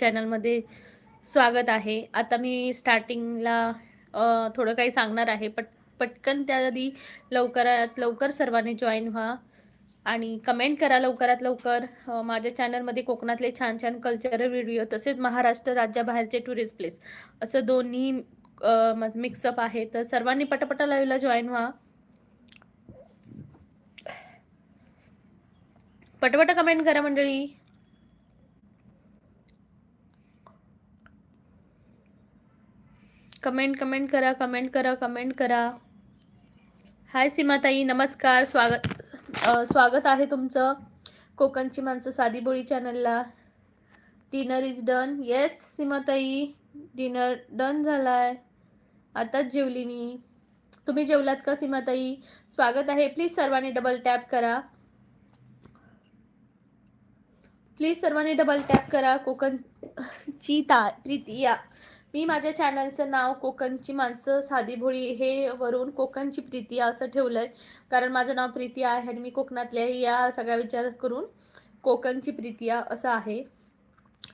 चॅनलमध्ये स्वागत आहे. आता मी स्टार्टिंगला थोडं काही सांगणार आहे. पटकन त्याआधी लवकरात लवकर सर्वांनी जॉइन व्हा आणि कमेंट करा लवकरात लवकर. माझ्या चॅनलमध्ये कोकणातले छान छान कल्चरल व्हिडिओ तसेच महाराष्ट्र राज्याबाहेरचे टुरिस्ट प्लेस असं दोन्ही मिक्सअप आहे. तर सर्वांनी पटापटा लाईव्हला जॉइन व्हा. पटापटा कमेंट करा मंडळी. कमेंट करा. हाय सीमाताई, नमस्कार. स्वागत आहे तुमचं कोकणची माणसं साधी बोळी चॅनलला. Dinner is done. येस सीमाताई, डिनर डन झालाय. आताच जेवली मी. तुम्ही जेवलात का सीमाताई? स्वागत आहे. प्लीज सर्वांनी डबल टॅप करा. कोकणची प्रीती या. मी माझ्या चॅनलचं नाव कोकणची माणसं साधी भोळी हे वरून कोकणची प्रीती असं ठेवलंय, कारण माझं नाव प्रीती आहे आणि मी कोकणातल्या या सगळ्या विचार करून कोकणची प्रीती असं आहे.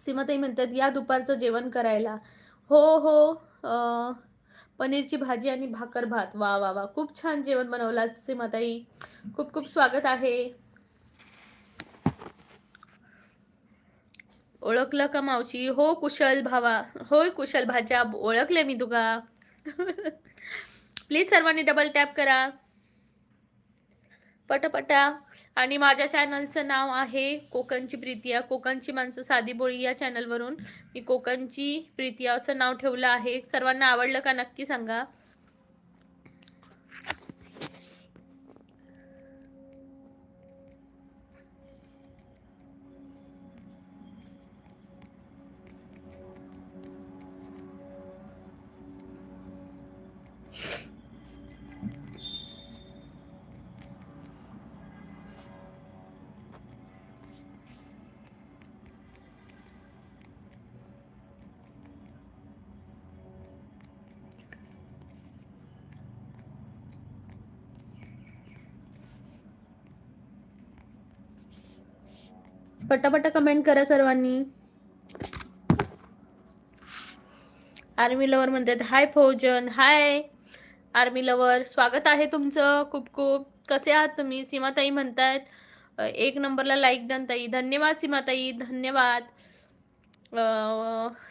सीमाताई म्हणतात या दुपारचं जेवण करायला. हो. पनीरची भाजी आणि भाकर भात. वा वा वा, खूप छान जेवण बनवलं सीमाताई. खूप खूप स्वागत आहे. ओळखलं का मावशी? हो कुशल भावा. होय कुशल भाच्या, ओळखले मी तुका. प्लीज सर्वांनी डबल टॅप करा पटापटा. आणि माझ्या चॅनलचं नाव आहे कोकणची प्रीतिया. कोकणची माणसं साधी बोळी या चॅनलवरून मी कोकणची प्रीतिया असं नाव ठेवलं आहे. सर्वांना आवडलं का नक्की सांगा. पटापटा कमेंट करा सर्वांनी. आर्मी लवर म्हणतात हाय फौजन. हाय आर्मी लवर, स्वागत आहे तुमचं. खूप खूप. कसे आहात तुम्ही? सीमाताई म्हणतायत एक नंबरला लाईक डन ताई. धन्यवाद सीमाताई, धन्यवाद.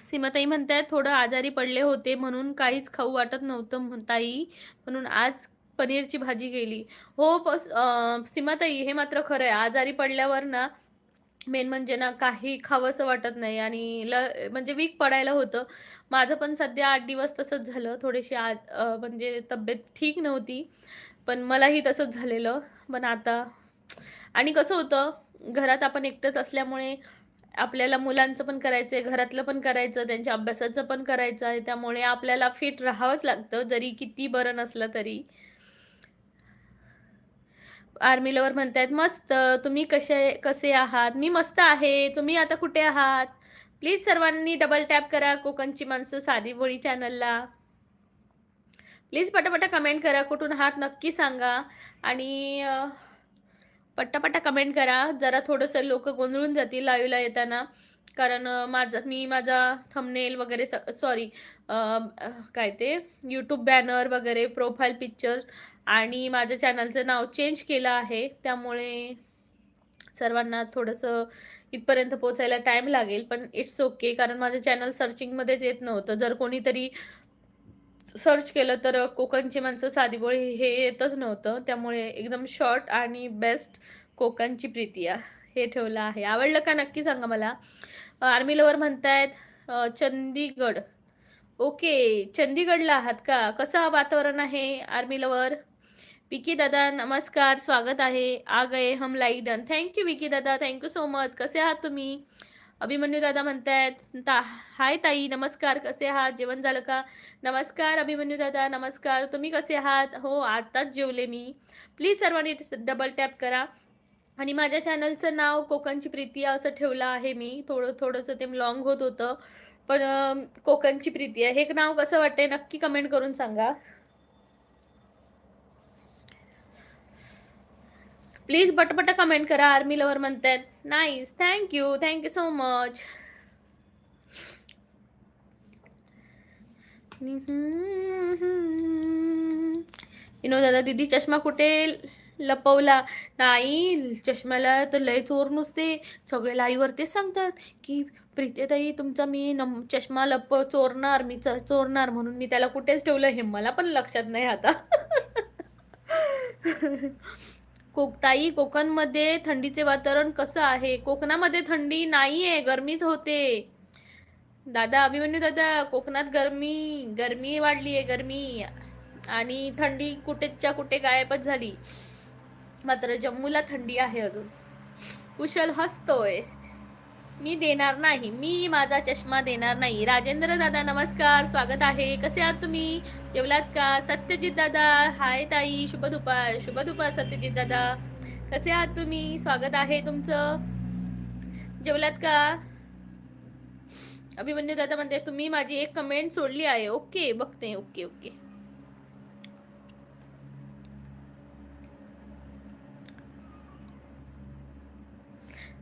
सीमाताई म्हणतायत थोडं आजारी पडले होते म्हणून काहीच खाऊ वाटत नव्हतं ताई, म्हणून आज पनीरची भाजी केली. हो सीमाताई, हे मात्र खरं आहे. आजारी पडल्यावर ना मेन म्हणजे ना काही खावंसं वाटत नाही आणि म्हणजे वीक पडायला होतं. माझं पण सध्या 8 दिवस तसंच झालं. थोडीशी म्हणजे तब्येत ठीक नव्हती, पण मलाही तसंच झालेलं. पण आता आणि कसं होतं, घरात आपण एकटंच असल्यामुळे आपल्याला मुलांचं पण करायचं आहे, घरातलं पण करायचं, त्यांच्या अभ्यासाचं पण करायचं आहे. त्यामुळे आपल्याला फिट राहावंच लागतं, जरी किती बरं नसलं तरी. आर्मी लवर म्हणतायत मस्त. तुम्ही कसे आहात? मी मस्त आहे. तुम्ही आता कुठे आहात? प्लीज सर्वांनी डबल टॅप करा कोकणची माणसं साधी बोळी चॅनलला. प्लीज पटापटा कमेंट करा. कुठून आहात नक्की सांगा. आणि पटापटा कमेंट करा. जरा थोडंसं लोक गोंधळून जातील लाईव्हला येताना, कारण मी माझा थंबनेल वगैरे सॉरी काय ते यूट्यूब बॅनर वगैरे प्रोफाईल पिक्चर आणि माझ्या चॅनलचं नाव चेंज केलं आहे. त्यामुळे सर्वांना थोडंसं इथपर्यंत पोचायला टाईम लागेल, पण इट्स ओके, कारण माझं चॅनल सर्चिंगमध्येच येत नव्हतं. जर कोणीतरी सर्च केलं तर कोकणची माणसं साधी बोळी हे येतच नव्हतं. त्यामुळे एकदम शॉर्ट आणि बेस्ट कोकणची प्रीतिया हे ठेवलं आहे. आवडलं का नक्की सांगा मला. आर्मी लवर म्हणतायत चंदीगड. ओके, चंदीगडला आहात का? कसं वातावरण आहे आर्मी लवर? विकी दादा नमस्कार, स्वागत आहे. आ गए हम लाईक डन. थँक्यू विकी दादा, थँक्यू सो मच. कसे आहात तुम्ही? अभिमन्यू दादा म्हणतायत हाय ताई, नमस्कार. कसे आहात? जेवण झालं का? नमस्कार अभिमन्यू दादा, नमस्कार. तुम्ही कसे आहात? हो आताच जेवले मी. प्लीज सर्वांनी डबल टॅप करा. आणि माझ्या चॅनलचं नाव कोकणची प्रीतिया असं ठेवलं आहे मी. थोडंसं ते लॉंग होत होतं, पण कोकणची प्रीतिया हे नाव कसं वाटतंय नक्की कमेंट करून सांगा. प्लीज पटपट कमेंट करा. आर्मी लवर म्हणतात नाईस, थँक्यू सो मच. विनोद दादा, दीदी चष्मा कुठे लपवला? नाही, चष्म्याला तर लय चोर नुसते. सगळे लाईव्हवर तेच सांगतात की प्रीतीताई तुमचा मी चष्मा चोरणार, मी चोरणार, म्हणून मी त्याला कुठेच ठेवलं हे मला पण लक्षात नाही आता. ताई, कोकणमध्ये थंडीचे वातावरण कसं आहे? कोकणामध्ये थंडी नाहीये, गरमीच होते. दादा, अभिमन्यू दादा, कोकणात गरमी गरमी वाढली आहे, गरमी. आणि थंडी कुठेच्या कुठे गायबच झाली. मात्र जम्मूला थंडी आहे अजून. कुशल हसतोय. मी देणार नाही, मी माझा चष्मा देणार नाही. राजेंद्र दादा नमस्कार, स्वागत आहे. कसे आहात तुम्ही? जेवलात का? सत्यजित दादा, हाय ताई, शुभ दुपार. शुभ दुपार सत्यजित दादा, कसे आहात तुम्ही? स्वागत आहे तुमचं. जेवलात का? अभिमन्यू दादा म्हणते तुम्ही माझी एक कमेंट सोडली आहे. ओके, बघते. Okay okay.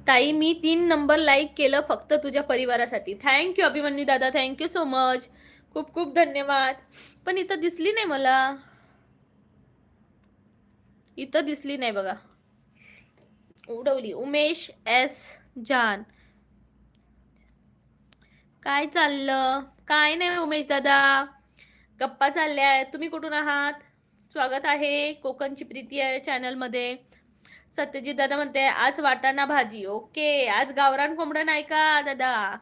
ताई, मी 3 नंबर लाईक केलं फक्त तुझ्या परिवारासाठी. थँक्यू अभिमन्यू दादा, थँक्यू सो मच, खूप खूप धन्यवाद. पण इथं दिसली नाही मला, इथं दिसली नाही बघा. उडवली. उमेश एस जान, काय चाललं? काय नाही उमेश दादा, गप्पा चालल्या. तुम्ही कुठून आहात? स्वागत आहे कोकणची प्रीती आहे चॅनल मध्ये. सत्यजित दादा म्हणते आज वाटाणा भाजी. ओके, आज गावरान कोंबडं नाही का दादा?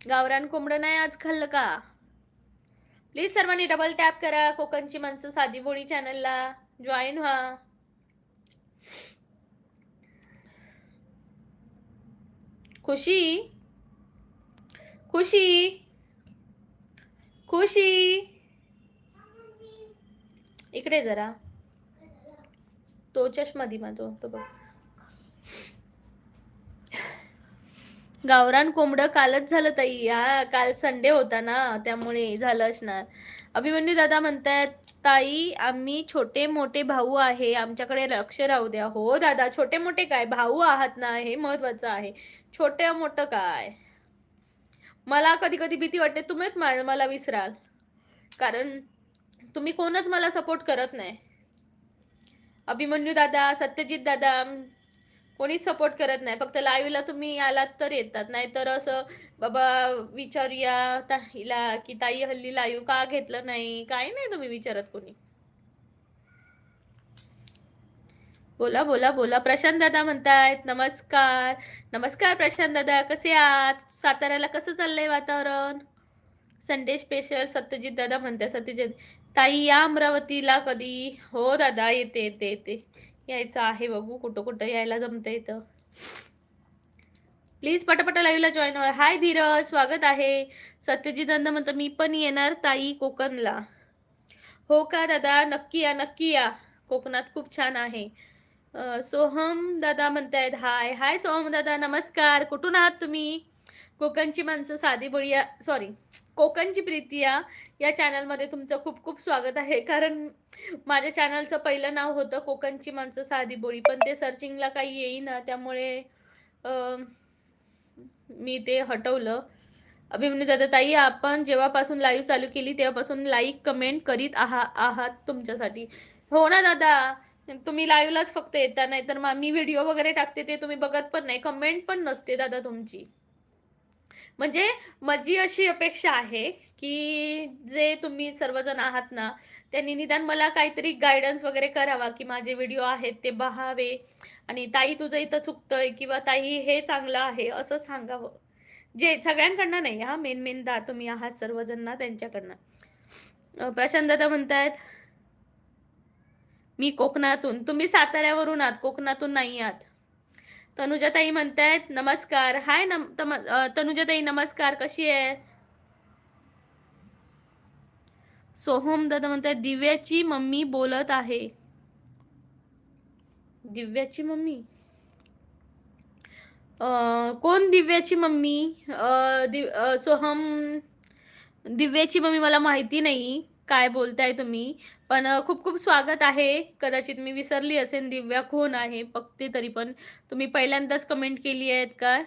गावरान कोंबडं नाही आज खाल्लं का? प्लीज सर्वांनी डबल टॅप करा. कोकणची माणसं साधी बोळी चॅनलला जॉईन व्हा. खुशी, खुशी, खुशी, इकडे जरा. तो चष्मा दि माझो तो बघ. गावरान कोंबडं कालच झालं ताई. हा, काल संडे होता ना, त्यामुळे झालं असणार. अभिमन्यू दादा म्हणतात ताई आम्ही छोटे मोठे भाऊ आहे, आमच्याकडे लक्ष राहू द्या. हो दादा, छोटे मोठे काय, भाऊ आहात ना, हे महत्वाचं आहे. छोटे मोठं काय. मला कधी कधी भीती वाटते तुम्हीच मला विसराल, कारण तुम्ही कोणच मला सपोर्ट करत नाही. अभिमन्यू दादा, सत्यजित दादा, कोणीच सपोर्ट करत नाही. फक्त लाईव्हला तुम्ही आलात तर येतात, नाही तर असं बाबा विचारूया ताईला की ताई हल्ली लाईव्ह का घेतलं नाही, काही नाही तुम्ही विचारत कोणी. बोला बोला बोला. प्रशांत दादा म्हणतायत नमस्कार. नमस्कार प्रशांत दादा, कसे आहात? साताऱ्याला कसं चाललंय वातावरण? संडे स्पेशल सत्यजित दादा म्हणतात. सत्यजित ताई या अमरावतीला कधी? हो दादा, येते येते येते, यायचं आहे. बघू कुठं कुठं यायला जमतं इथं. प्लीज पटापटा लाईव्हला जॉईन व्हा. हाय धीरज, स्वागत आहे. सत्यजित दादा म्हणतो मी पण येणार ताई कोकणला. हो का दादा, नक्की या नक्की या, कोकणात खूप छान आहे. सोहम दादा म्हणतायत हाय. हाय सोहम दादा, नमस्कार. कुठून आहात तुम्ही? कोकणची माणसं साधी बोळी, सॉरी, कोकणची प्रीती या चॅनलमध्ये तुमचं खूप खूप स्वागत आहे. कारण माझ्या चॅनलचं पहिलं नाव होतं कोकणची माणसं साधी बोळी, पण ते सर्चिंगला काही येईना, त्यामुळे मी ते हटवलं. अभिमन्यू दादा ताई आपण जेव्हापासून लाईव्ह चालू केली तेव्हापासून लाईक कमेंट करीत आहात तुमच्यासाठी. हो ना दादा, तुम्ही लाईव्हलाच फक्त येता, नाही तर मी व्हिडिओ वगैरे टाकते ते तुम्ही बघत पण नाही, कमेंट पण नसते दादा तुमची. म्हणजे माझी अशी अपेक्षा आहे की जे तुम्ही सर्वजण आहात ना, त्यांनी निदान मला काहीतरी गायडन्स वगैरे करावा, की माझे व्हिडिओ आहेत ते पहावे आणि ताई तुझं इथं चुकतंय किंवा ताई हे चांगलं आहे असं सांगावं. जे सगळ्यांकडनं नाही, हा मेन दा तुम्ही आहात सर्वजण ना, त्यांच्याकडनं. प्रशांत दादा म्हणतायत मी कोकणातून, तुम्ही साताऱ्यावरून आहात, कोकणातून नाही आहात. तनुजाताई म्हणतायत नमस्कार. हाय तनुजाताई नमस्कार, कशी आहे? सोहम दादा म्हणतायत दिव्याची मम्मी बोलत आहे. दिव्याची मम्मी कोण? दिव्याची मम्मी सोहम, दिव्याची मम्मी मला माहिती नाही काय बोलताय तुम्ही, पण खूप खूप स्वागत आहे. कदाचित मी विसरली असेल दिव्या कोण आहे, बघते. तरी पण तुम्ही पहिल्यांदाच कमेंट केली आहेत का?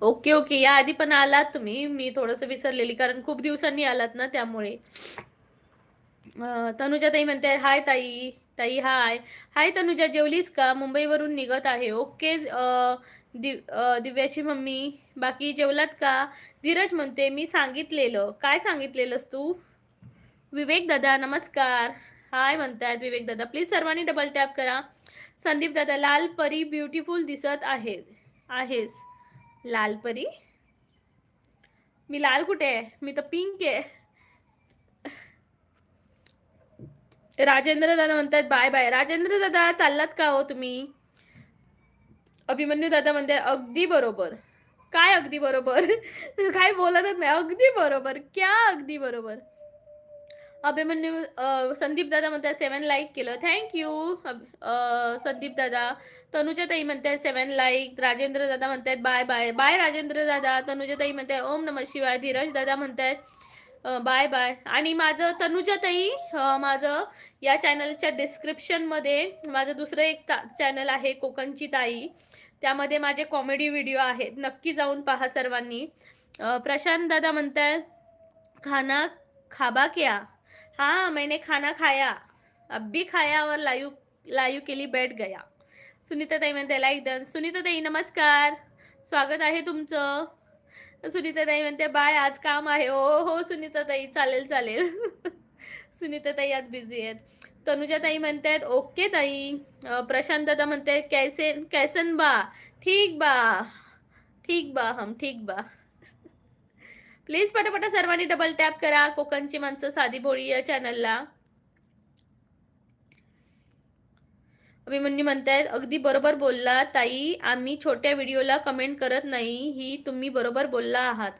ओके ओके, या आधी पण आलात तुम्ही, मी थोडंसं विसरलेली कारण खूप दिवसांनी आलात ना त्यामुळे. तनुजा ताई म्हणते हाय ताई. ताई हाय. हाय तनुजा, जेवलीस का? मुंबईवरून निघत आहे. ओके. दिव्याची मम्मी, बाकी जेवलात का? धीरज म्हणते मी सांगितलेलं. काय सांगितलेलंस तू? विवेक दादा नमस्कार. हाय म्हणतायत विवेक दादा. प्लीज सर्वांनी डबल टॅप करा. संदीप दादा, लाल परी ब्युटिफुल दिसत आहेस. लाल परी? मी लाल कुठे आहे? मी तर पिंक आहे. राजेंद्र दादा म्हणतात बाय बाय. राजेंद्र दादा चाललात का हो तुम्ही? अभिमन्यू दादा म्हणते अगदी बरोबर. काय अगदी बरोबर? काय बोलतच नाही. अगदी बरोबर क्या? अगदी बरोबर. अभिमन्यू संदीप दादा म्हणतात 7 लाईक केलं. थँक्यू संदीप दादा. तनुजा ताई म्हणतात 7 लाईक. राजेंद्र दादा म्हणतात बाय बाय. बाय राजेंद्र दादा. तनुजा ताई म्हणतात ओम नमः शिवाय. धीरज दादा म्हणतात बाय बाय. आणि माझं तनुजा ताई, माझं या चॅनलच्या डिस्क्रिप्शनमध्ये माझं दुसरं एक चॅनल आहे कोकणची ताई. त्यामध्ये माझे कॉमेडी व्हिडिओ आहेत, नक्की जाऊन पहा सर्वांनी. प्रशांत दादा म्हणतात खाना खाबा क्या? हाँ मैंने खाना खाया, अब भी खाया और लायू लायू के लिए बैठ गया. सुनीता ताई म्हणते लाईक डन. सुनीता ताई नमस्कार, स्वागत आहे तुमचं. सुनीता ताई म्हणते बाय, आज काम आहे. हो हो सुनीता ताई, चालेल चालेल. सुनीता ताई आज बिझी आहेत. तनुजा ताई म्हणतात ओके ताई. प्रशांत दादा म्हणते कैसन बा? ठीक बा. ठीक बा, हम ठीक बा. प्लीज पटापटा सर्वांनी डबल टॅप करा कोकणची माणसं साधी भोळी या चॅनलला. अभिमन्यू म्हणतायत अगदी बरोबर बोलला ताई, आम्ही छोट्या व्हिडिओला कमेंट करत नाही, ही तुम्ही बरोबर बोलला आहात.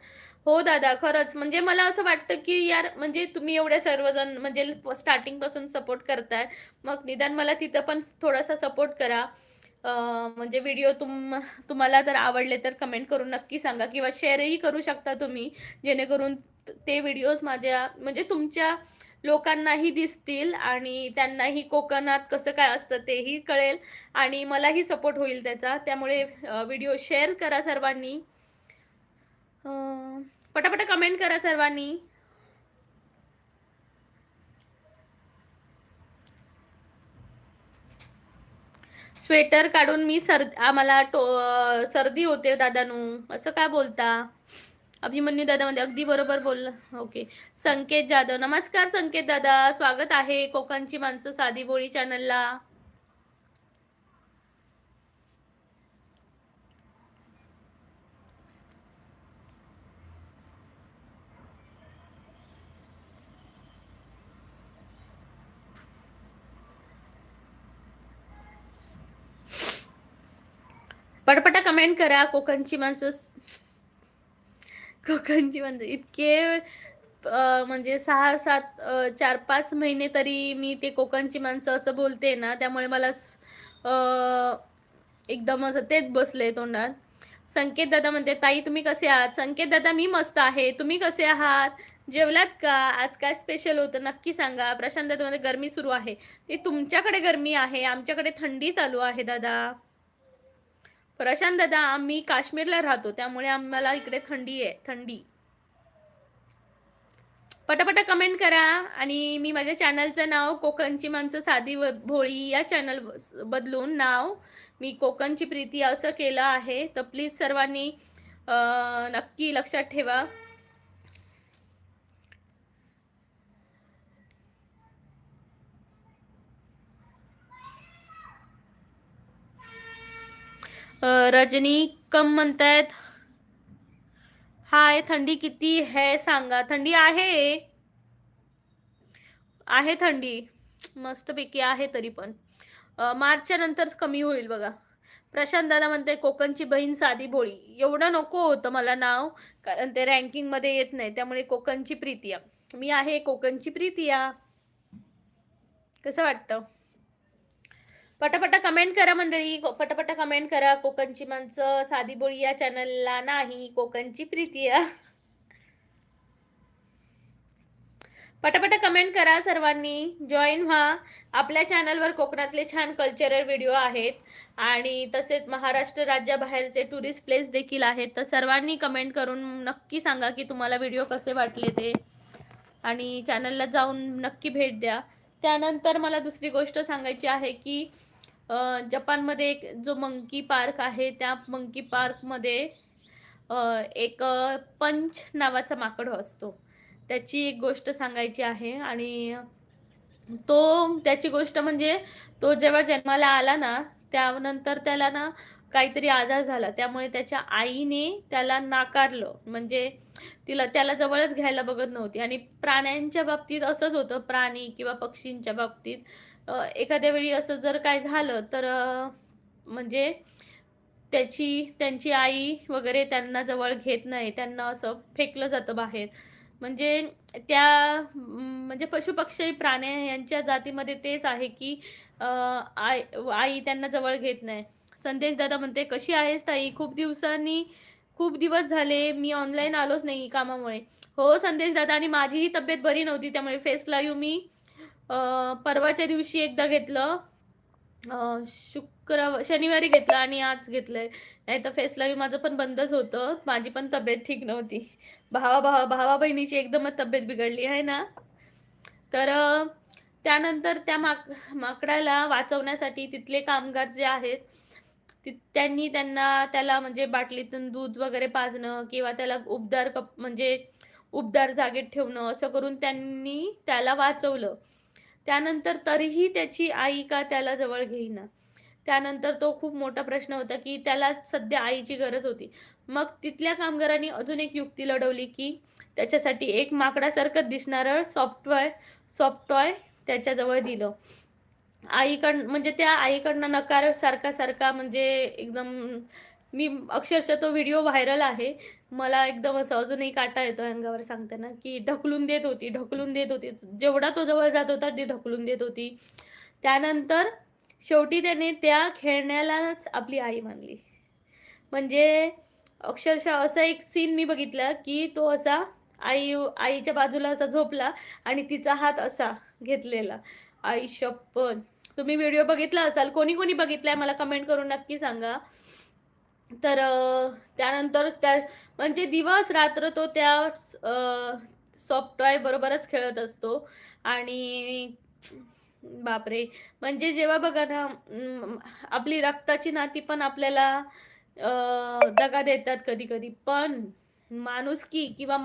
हो दादा, खरंच म्हणजे मला असं वाटतं की यार, म्हणजे तुम्ही एवढे सर्वजण म्हणजे स्टार्टिंग पासून सपोर्ट करताय, मग निदान मला तिथं पण थोडासा सपोर्ट करा. म्हणजे व्हिडिओ तुम्हाला जर आवडले तर कमेंट करून नक्की सांगा, किंवा शेअरही करू शकता तुम्ही, जेणेकरून ते व्हिडिओज माझ्या म्हणजे तुमच्या लोकांनाही दिसतील आणि त्यांनाही कोकणात कसं काय असतं तेही कळेल आणि मलाही सपोर्ट होईल त्याचा. त्यामुळे व्हिडिओ शेअर करा सर्वांनी. पटापट कमेंट करा सर्वांनी. स्वेटर काढून मी आम्हाला सर्दी होते दादानू, असं काय बोलता? अभिमन्यू दादा मध्ये अगदी बरोबर बोलला. ओके. संकेत जाधव नमस्कार. संकेत दादा स्वागत आहे कोकणची माणसं साधी बोळी चॅनलला. पटपटा कमेंट करा. कोकणची माणसं इतके म्हणजे 6-7 4-5 महिने तरी मी ते कोकणची माणसं असं बोलते ना, त्यामुळे मला एकदम असं तेच बसले तोंडात. संकेत दादा म्हणते ताई तुम्ही कसे आहात? संकेत दादा मी मस्त आहे, तुम्ही कसे आहात? जेवलात का? आज काय स्पेशल होतं नक्की सांगा. प्रशांत दादा मध्ये गरमी सुरू आहे. ते तुमच्याकडे गरमी आहे, आमच्याकडे थंडी चालू आहे दादा. प्रशांत दादा आम्ही काश्मीरला राहतो, त्यामुळे आम्हाला इकडे थंडी आहे. थंडी. पटापटा कमेंट करा. आणि मी माझ्या चॅनलचं नाव कोकणची माणसं साधी भोळी या चॅनल बदलून नाव मी कोकणची प्रीती असं केलं आहे, तर प्लीज सर्वांनी नक्की लक्षात ठेवा. रजनी कम म्हणतायत हाय, थंडी किती है सांगा. थंडी आहे थंडी मस्तपैकी आहे, तरी पण मार्चच्या नंतर कमी होईल बघा. प्रशांत दादा म्हणते कोकणची बहीण साधी भोळी. एवढं नको होतं मला नाव, कारण ते रँकिंग मध्ये येत नाही, त्यामुळे कोकणची प्रीतिया मी आहे. कोकणची प्रीतिया कसं वाटतं? पटापटा कमेंट करा मंडळी, पटापटा कमेंट करा. कोकणची माणसं साधी बोळी या चॅनलला नाही, कोकणची प्रीतिया. पटापटा कमेंट करा सर्वांनी, जॉईन व्हा. आपल्या चॅनलवर कोकणातले छान कल्चरल व्हिडिओ आहेत आणि तसेच महाराष्ट्र राज्याबाहेरचे टुरिस्ट प्लेस देखील आहेत. तर सर्वांनी कमेंट करून नक्की सांगा की तुम्हाला व्हिडिओ कसे वाटले ते, आणि चॅनलला जाऊन नक्की भेट द्या. त्यानंतर मला दुसरी गोष्ट सांगायची आहे की जपानमध्ये एक जो मंकी पार्क आहे, त्या मंकी पार्कमध्ये एक पंच नावाचा माकड असतो. त्याची एक गोष्ट सांगायची आहे. आणि त्याची गोष्ट म्हणजे तो जेव्हा जन्माला आला ना, त्यानंतर त्याला ना काहीतरी आजार झाला. त्यामुळे त्याच्या आईने त्याला नाकारलं. म्हणजे त्याला जवळच घ्यायला बघत नव्हती. आणि प्राण्यांच्या बाबतीत असंच होतं. प्राणी किंवा पक्षींच्या बाबतीत एखाद्या वेळी असं जर काय झालं तर म्हणजे त्यांची आई वगैरे त्यांना जवळ घेत नाही. त्यांना असं फेकलं जातं बाहेर. म्हणजे म्हणजे पशुपक्षी प्राणी यांच्या जातीमध्ये तेच आहे की आई त्यांना जवळ घेत नाही. संदेश दादा म्हणते, "कशी आहेस ताई? खूप दिवस झाले मी ऑनलाईन आलोच नाही कामामुळे." हो संदेश दादा, आणि माझीही तब्येत बरी नव्हती, त्यामुळे फेस लाईव्ह मी परवाच्या दिवशी एकदा घेतलं, शनिवारी घेतलं आणि आज घेतलंय. नाहीतर फेस लाईव्ह माझं पण बंदच होतं. माझी पण तब्येत ठीक नव्हती. भावा बहिणीची एकदमच तब्येत बिघडली आहे ना. तर त्यानंतर त्या माकडाला वाचवण्यासाठी तिथले कामगार जे आहेत, त्यांनी त्याला म्हणजे बाटलीतून दूध वगैरे पाजणं किंवा त्याला म्हणजे उबदार जागेत ठेवणं, असं करून त्यांनी त्याला वाचवलं. त्यानंतर तरीही त्याची आई का त्याला जवळ घेईना. त्यानंतर तो खूप मोठा प्रश्न होता की त्याला सध्या आईची गरज होती. मग तिथल्या कामगारांनी अजून एक युक्ती लढवली की त्याच्यासाठी एक माकडासारखं दिसणारं सॉफ्ट टॉय त्याच्याजवळ दिलं. म्हणजे त्या आईकडनं नकार सारखा म्हणजे एकदम, मी अक्षरशः तो व्हिडिओ व्हायरल आहे. मला एकदम असं अजूनही काटा येतो अंगावर सांगताना की ढकलून देत होती. जेवढा तो जवळ जात होता ती ढकलून देत होती. त्यानंतर शेवटी त्याने त्या खेळण्यालाच आपली आई मानली. म्हणजे अक्षरशः असं एक सीन मी बघितला की तो असा आईच्या बाजूला असा झोपला आणि तिचा हात असा घेतलेला. आई शप्पथ! तुम्ही व्हिडिओ बघितला असाल. कोणी बघितलाय मला कमेंट करून नक्की सांगा. तर त्यानंतर म्हणजे दिवस रात्र तो त्या सॉफ्ट टॉय बरोबरच खेळत असतो. आणि बापरे! म्हणजे जेव्हा बघा ना, आपली रक्ताची नाती पण आपल्याला दगा देतात कधी-कधी. पण माणुसकी किंवा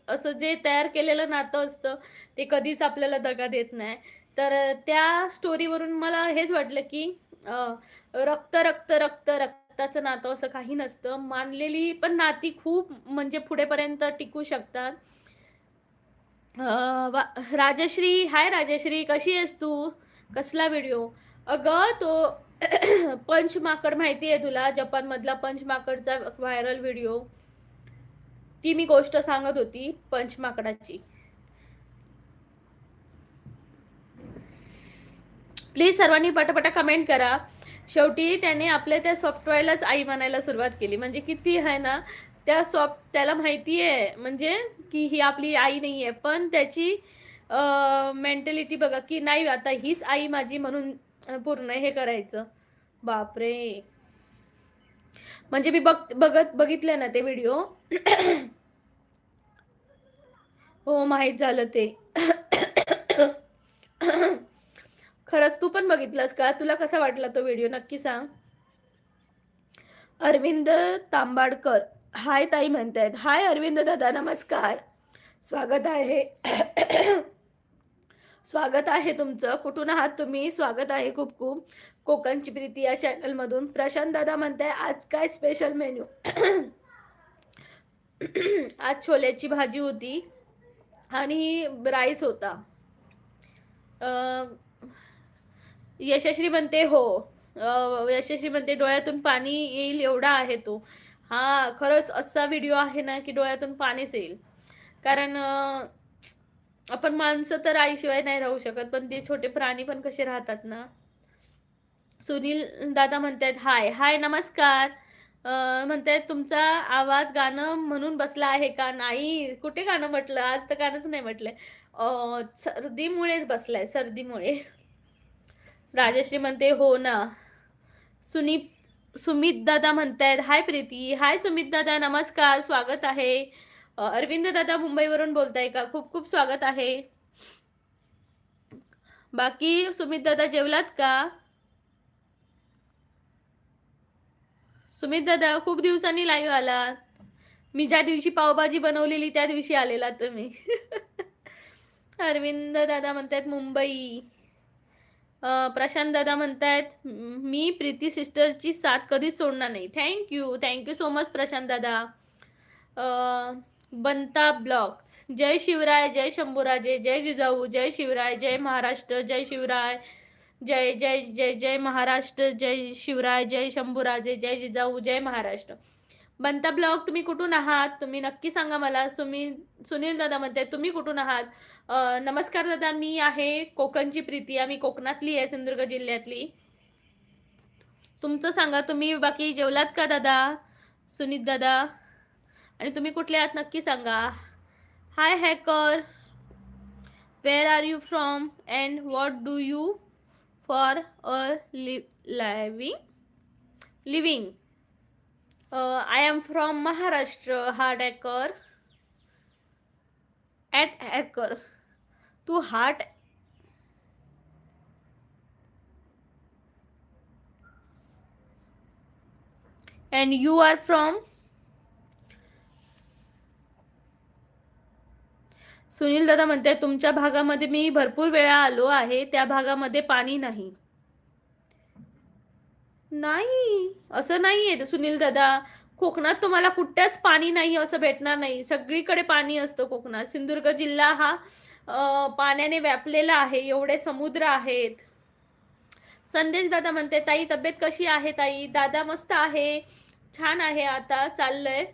असं जे तयार केलेलं नातं असतं, ते कधीच आपल्याला दगा देत नाही. तर त्या स्टोरीवरून मला हेच वाटलं की रक्ताचं नातं असं काही नसतं. मानलेली पण नाती खूप म्हणजे पुढेपर्यंत टिकू शकतात. राजश्री, हाय राजश्री, कशी आहेस तू? कसला व्हिडिओ? अगं तो पंच माकड माहिती आहे तुला? जपानमधला पंच माकडचा व्हायरल व्हिडिओ. ती मी गोष्ट सांगत होती पंच माकडाची. प्लीज सर्वांनी पटापटा कमेंट करा. शेवटी त्याने आपल्या त्या सॉफ्टवेअरलाच आई म्हणायला सुरुवात केली. म्हणजे किती आहे ना, त्याला माहिती आहे म्हणजे की ही आपली आई नाही आहे. पण त्याची मेंटॅलिटी बघा की नाही, आता हीच आई माझी म्हणून पूर्ण हे करायचं. बापरे! म्हणजे मी बघितलं ना ते व्हिडिओ. हो, माहीत झालं ते. खरंच तू पण बघितलास का? तुला कसा वाटला तो व्हिडिओ नक्की सांग. अरविंद तांबाडकर, हाय ताई म्हणतायत. हाय अरविंद दादा, नमस्कार. स्वागत आहे. स्वागत आहे तुमचं. कुठून आहात तुम्ही? स्वागत आहे खूप खूप. कोकणची प्रीती या चॅनलमधून. प्रशांत दादा म्हणताय, आज काय स्पेशल मेन्यू? आज छोल्याची भाजी होती आणि राईस होता. यशस्वी म्हणते हो. यशस्वी म्हणते डोळ्यातून पाणी येईल एवढा आहे तो. हा, खरंच असा व्हिडिओ आहे ना की डोळ्यातून पाणीच येईल. कारण आपण माणसं तर आईशिवाय नाही राहू शकत, पण ते छोटे प्राणी पण कसे राहतात ना. सुनील दादा म्हणतायत हाय हाय, नमस्कार. म्हणतायत तुमचा आवाज गाणं म्हणून बसला आहे का? नाही, कुठे गाणं म्हटलं, आज तर गाणंच नाही म्हटलंय. सर्दीमुळेच बसलाय, सर्दीमुळे. राजश्री म्हणते हो ना. सुमित दादा म्हणतायत हाय प्रीती. हाय सुमित दादा, नमस्कार, स्वागत आहे. अरविंद दादा मुंबईवरून बोलताय का? खूप खूप स्वागत आहे. बाकी सुमित दादा जेवलात का? सुमित दादा खूप दिवसांनी लाईव्ह आलात. मी ज्या दिवशी पावभाजी बनवलेली त्या दिवशी आलेला तुम्ही. अरविंद दादा म्हणतायत मुंबई. प्रशांत दादा म्हणतायत मी प्रीती सिस्टरची साथ कधीच सोडणार नाही. थँक्यू सो मच प्रशांत दादा. बंता ब्लॉग्स. जय शिवराय, जय शंभूराजे, जय जिजाऊ, जय शिवराय, जय महाराष्ट्र, जय शिवराय, जय जय जय जय महाराष्ट्र, जय शिवराय, जय शंभूराजे, जय जिजाऊ, जय महाराष्ट्र. बंता ब्लॉग तुम्ही कुठून आहात? तुम्ही नक्की सांगा मला. सुनील दादा म्हणते तुम्ही कुठून आहात? नमस्कार दादा, मी आहे कोकणची प्रीती. आम्ही कोकणातली आहे, सिंधुदुर्ग जिल्ह्यातली. तुमचं सांगा, तुम्ही बाकी जेवलात का दादा? सुनीत दादा. आणि तुम्ही कुठले आहात नक्की सांगा. Hi hacker, where are you from and what do you for a living? I am from Maharashtra. Heart hacker. At hacker. To heart. And you are from? Sunil दादा म्हणते तुमच्या भागामध्ये मी भरपूर वेळा आलो आहे, त्या भागामध्ये पाणी नाही. नाही, असं नाहीये सुनील दादा. कोकणात तुम्हाला कुठेच पाणी नाही असं भेटणार नाही. सगळीकडे पाणी असतं कोकणात. सिंधुदुर्ग जिल्हा हा पाण्याने व्यापलेला आहे. एवढे समुद्र आहेत. संदेश दादा म्हणते ताई तब्येत कशी आहे ताई? दादा मस्त आहे, छान आहे, आता चाललंय.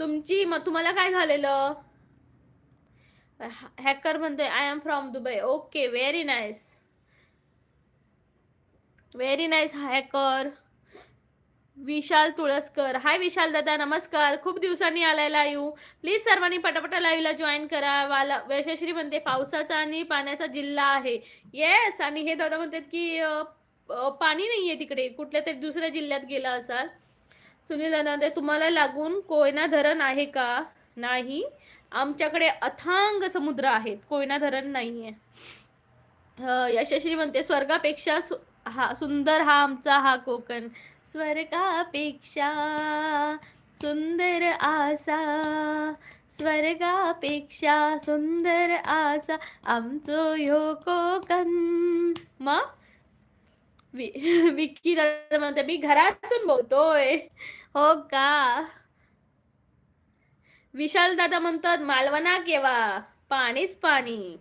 तुम्हाला काय झालेलं? हॅकर म्हणते I am from Dubai. Okay, very nice, very nice hacker. Vishal Tulaskar. Hi Vishal दादा, नमस्कार. खूप दिवसांनी आलाय लाईव्ह. प्लीज सर्वांनी पटापटा लाईव्हला जॉईन करा. यशश्री म्हणते पावसाचा आणि पाण्याचा जिल्हा आहे. येस, आणि हे दादा म्हणतात की पाणी नाहीये तिकडे, कुठल्या तरी दुसऱ्या जिल्ह्यात गेला असाल. सुनील दादा म्हणते तुम्हाला लागून कोयना धरण आहे का? नाही, आमच्याकडे अथांग समुद्र आहेत, कोयना धरण नाहीये. यशश्री म्हणते स्वर्गापेक्षा सुंदर हा आमचा हा कोकण. स्वर्गापेक्षा सुंदर आसा, स्वर्गापेक्षा सुंदर आसा आमचो ह्यो कोकण. मग विक्की दादा म्हणते मी घरातून बोलतोय. हो का? विशाल दादा म्हणतात मालवणा केव्हा? पाणीच पाणी.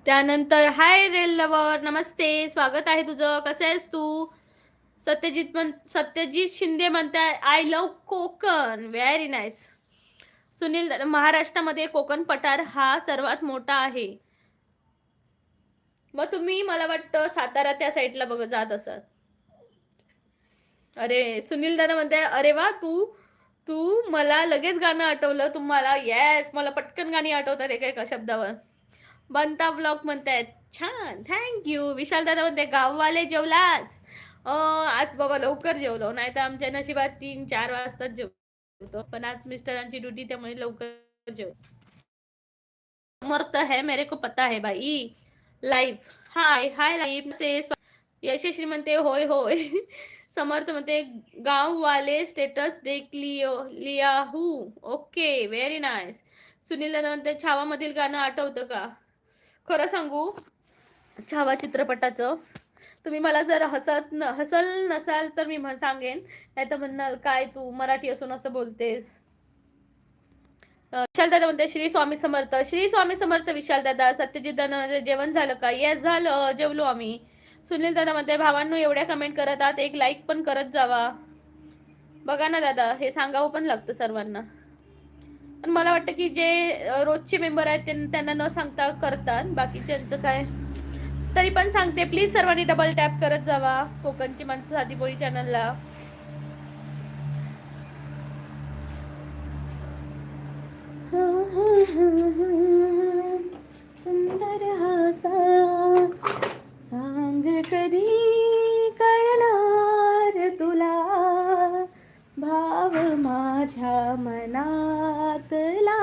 त्यानंतर हाय रेल लवर, नमस्ते, स्वागत आहे तुझं. कसं आहेस तू? सत्यजित शिंदे म्हणताय I love Konkan. Very nice. Sunil, महाराष्ट्रामध्ये कोकण पठार हा सर्वात मोठा आहे. मग तुम्ही मला वाटतं सातारा त्या साईडला जात असत. अरे सुनील दादा म्हणताय अरे वा, तू मला लगेच गाणं आठवलं तुम्हाला. येस, मला पटकन गाणी आठवतात एका शब्दावर. बंता ब्लॉग म्हणतायत छान, थँक्यू. विशाल दादा म्हणते गाववाले जेवलास? आज बाबा लवकर जेवलो, नाही तर आमच्या नशिबात 3-4 वाजताच जेवतो, पण आज मिस्टरांची ड्युटी त्यामुळे लवकर जेव. समर्थ है, मेरे को पता है भाई. लाईव्ह. हाय लाईव्ह से यशस्वी म्हणते होय होय. समर्थ म्हणते गाव वाले स्टेटस देख लिया हूँ. Okay, very nice. सुनील दादा म्हणते छावामधील गाणं आठवतं का? खरं सांगू, छावा चित्रपटाचं तुम्ही मला जर हसल नसाल तर मी सांगेन, नाही तर म्हणाल काय तू मराठी असून असं बोलतेस. विशाल दादा म्हणते श्री स्वामी समर्थ. श्री स्वामी समर्थ विशाल दादा. सत्यजित दादा जेवण झालं का? येस झालं, जेवलो आम्ही. सुनील दादा म्हणते भावांनो एवढ्या कमेंट करत आहात, एक लाईक पण करत जावा. बघा ना दादा, हे सांगावं पण लागतं सर्वांना. पण मला वाटतं की जे रोजचे मेंबर आहेत त्यांना न सांगता करतात, बाकीच्यांचं काय. तरी पण सांगते, प्लीज सर्वांनी डबल टॅप करत जावा कोकणची माणसं साधी बोली चॅनलला. सुंदर हासा सांग कधी कळणार तुला भाव माझ्या मनातला.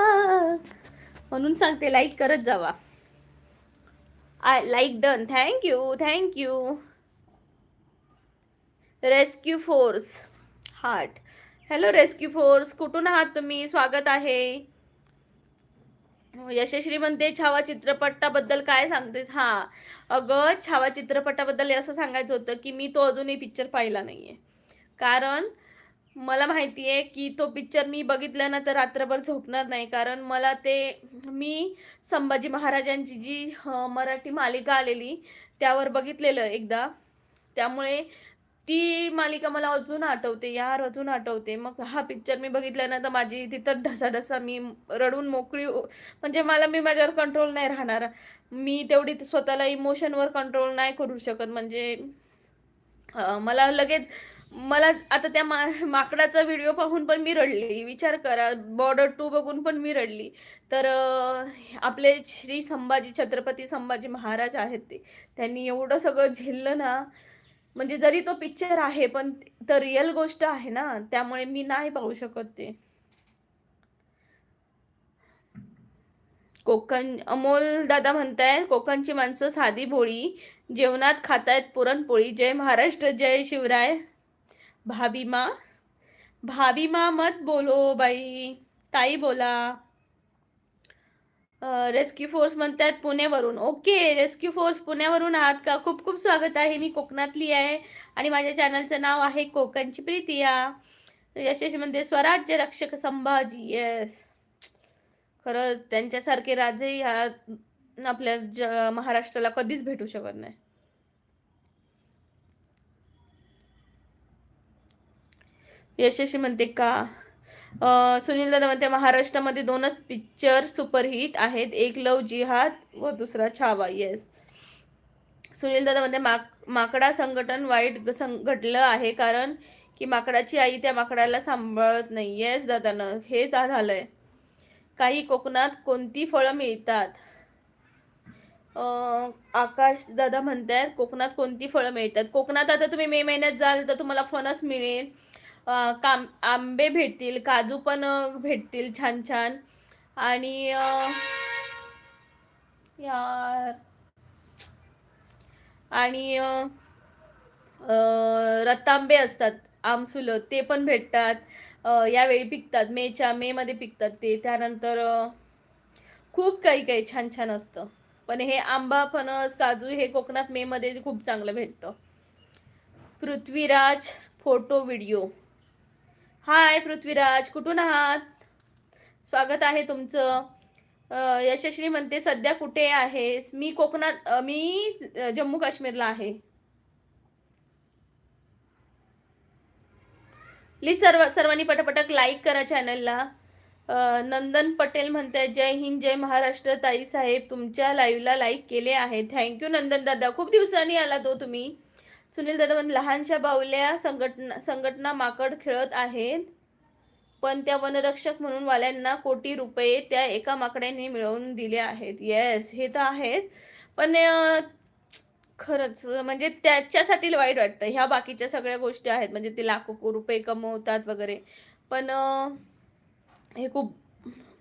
म्हणून सांगते, लाईक करत जावा. I like done. Thank you thank you. Rescue force heart. Hello rescue force, कुठून आहात तुम्ही? स्वागत आहे. यशश्री म्हणते छावा चित्रपटाबद्दल काय सांगतेस? हा अगं, छावा चित्रपटाबद्दल असं सांगायचं होतं की मी तो अजूनही पिक्चर पाहिला नाहीये. कारण मला माहिती आहे की तो पिक्चर मी बघितल्यानंतर रात्रभर झोपणार नाही. कारण मला ते, मी संभाजी महाराजांची जी मराठी मालिका आलेली त्यावर बघितलेलं एकदा. त्यामुळे ती मालिका मला अजून आठवते यार, अजून आठवते. मग हा पिक्चर मी बघितल्यानंतर माझी तिथं ढसाढसा मी रडून मोकळी म्हणजे मी माझ्यावर कंट्रोल नाही राहणार. मी तेवढी स्वतःला इमोशनवर कंट्रोल नाही करू शकत. म्हणजे मला लगेच, मला आता त्या माकडाचा व्हिडिओ पाहून पण मी रडली. विचार करा, बॉर्डर 2 बघून पण मी रडली. तर आपले श्री संभाजी, छत्रपती संभाजी महाराज आहेत ते. त्यांनी एवढं सगळं झेललं ना, म्हणजे जरी तो पिक्चर आहे, पण तर रिअल गोष्ट आहे ना, त्यामुळे मी नाही पाहू शकत ते. कोकण, अमोल दादा म्हणतायत कोकणची माणसं साधी भोळी, जेवणात खातायत पुरणपोळी. जय महाराष्ट्र, जय शिवराय. भाभी माँ, भाभी माँ मत बोलो बाई, ताई बोला. रेस्क्यू फोर्स म्हणतात पुण्यावरून. ओके, रेस्क्यू फोर्स पुण्यावरून आहात का? खूप खूप स्वागत आहे. मी कोकणातली आहे आणि माझ्या चॅनलचं नाव आहे कोकणची प्रीतिया. यशस्वी म्हणते स्वराज्य रक्षक संभाजी. येस, खरंच त्यांच्यासारखे राजे ह्या आपल्या महाराष्ट्राला कधीच भेटू शकत नाही. यशस्वी म्हणते का? सुनील दादा म्हणते महाराष्ट्रामध्ये 2च पिक्चर सुपरहिट आहेत, एक लव जिहाद व दुसरा छावा. येस. सुनील दादा म्हणते माकडा संघटन वाईट घडलं आहे, कारण की माकडाची आई त्या माकडाला सांभाळत नाही. येस दादानं, हेच झालंय. काही कोकणात कोणती फळं मिळतात? आकाश दादा म्हणतात कोकणात कोणती फळं मिळतात? कोकणात आता तुम्ही मे महिन्यात जाल तर तुम्हाला फणस मिळेल, आंबे भेटतील, काजू पण भेटतील छान छान. आणि यार, आणि रतांबे असतात, आमसुलं, ते पण भेटतात. यावेळी पिकतात, मे मध्ये पिकतात ते. त्यानंतर खूप काही काही छान छान असतं. पण हे आंबा, फणस, काजू हे कोकणात मे मध्ये खूप चांगलं भेटतं. Prithviraj photo video. Hi Prithviraj, कुठून आहात? स्वागत आहे तुमचं. यशस्वी म्हणते सध्या कुठे आहेस? मी कोकणात, मी जम्मू काश्मीरला आहे. प्लीज सर्वांनी पटापट लाईक करा चॅनलला. नंदन पटेल म्हणताय जय हिंद, जय महाराष्ट्र. ताई साहेब तुमच्या लाईव्हला लाईक केले आहे. थँक्यू नंदन दादा, खूप दिवसांनी आला तो तुम्ही. सुनील दादा म्हणते लहानशा बावल्या संघटना माकड खेळत आहेत, पण त्या वनरक्षक म्हणून वाल्यांना कोटी रुपये त्या एका माकडाने मिळवून दिले आहेत. येस, हे तर आहेत. पण खरंच म्हणजे त्याच्यासाठी वाईट वाटतं. ह्या बाकीच्या सगळ्या गोष्टी आहेत, म्हणजे ते लाखो रुपये कमवतात वगैरे, पण हे खूप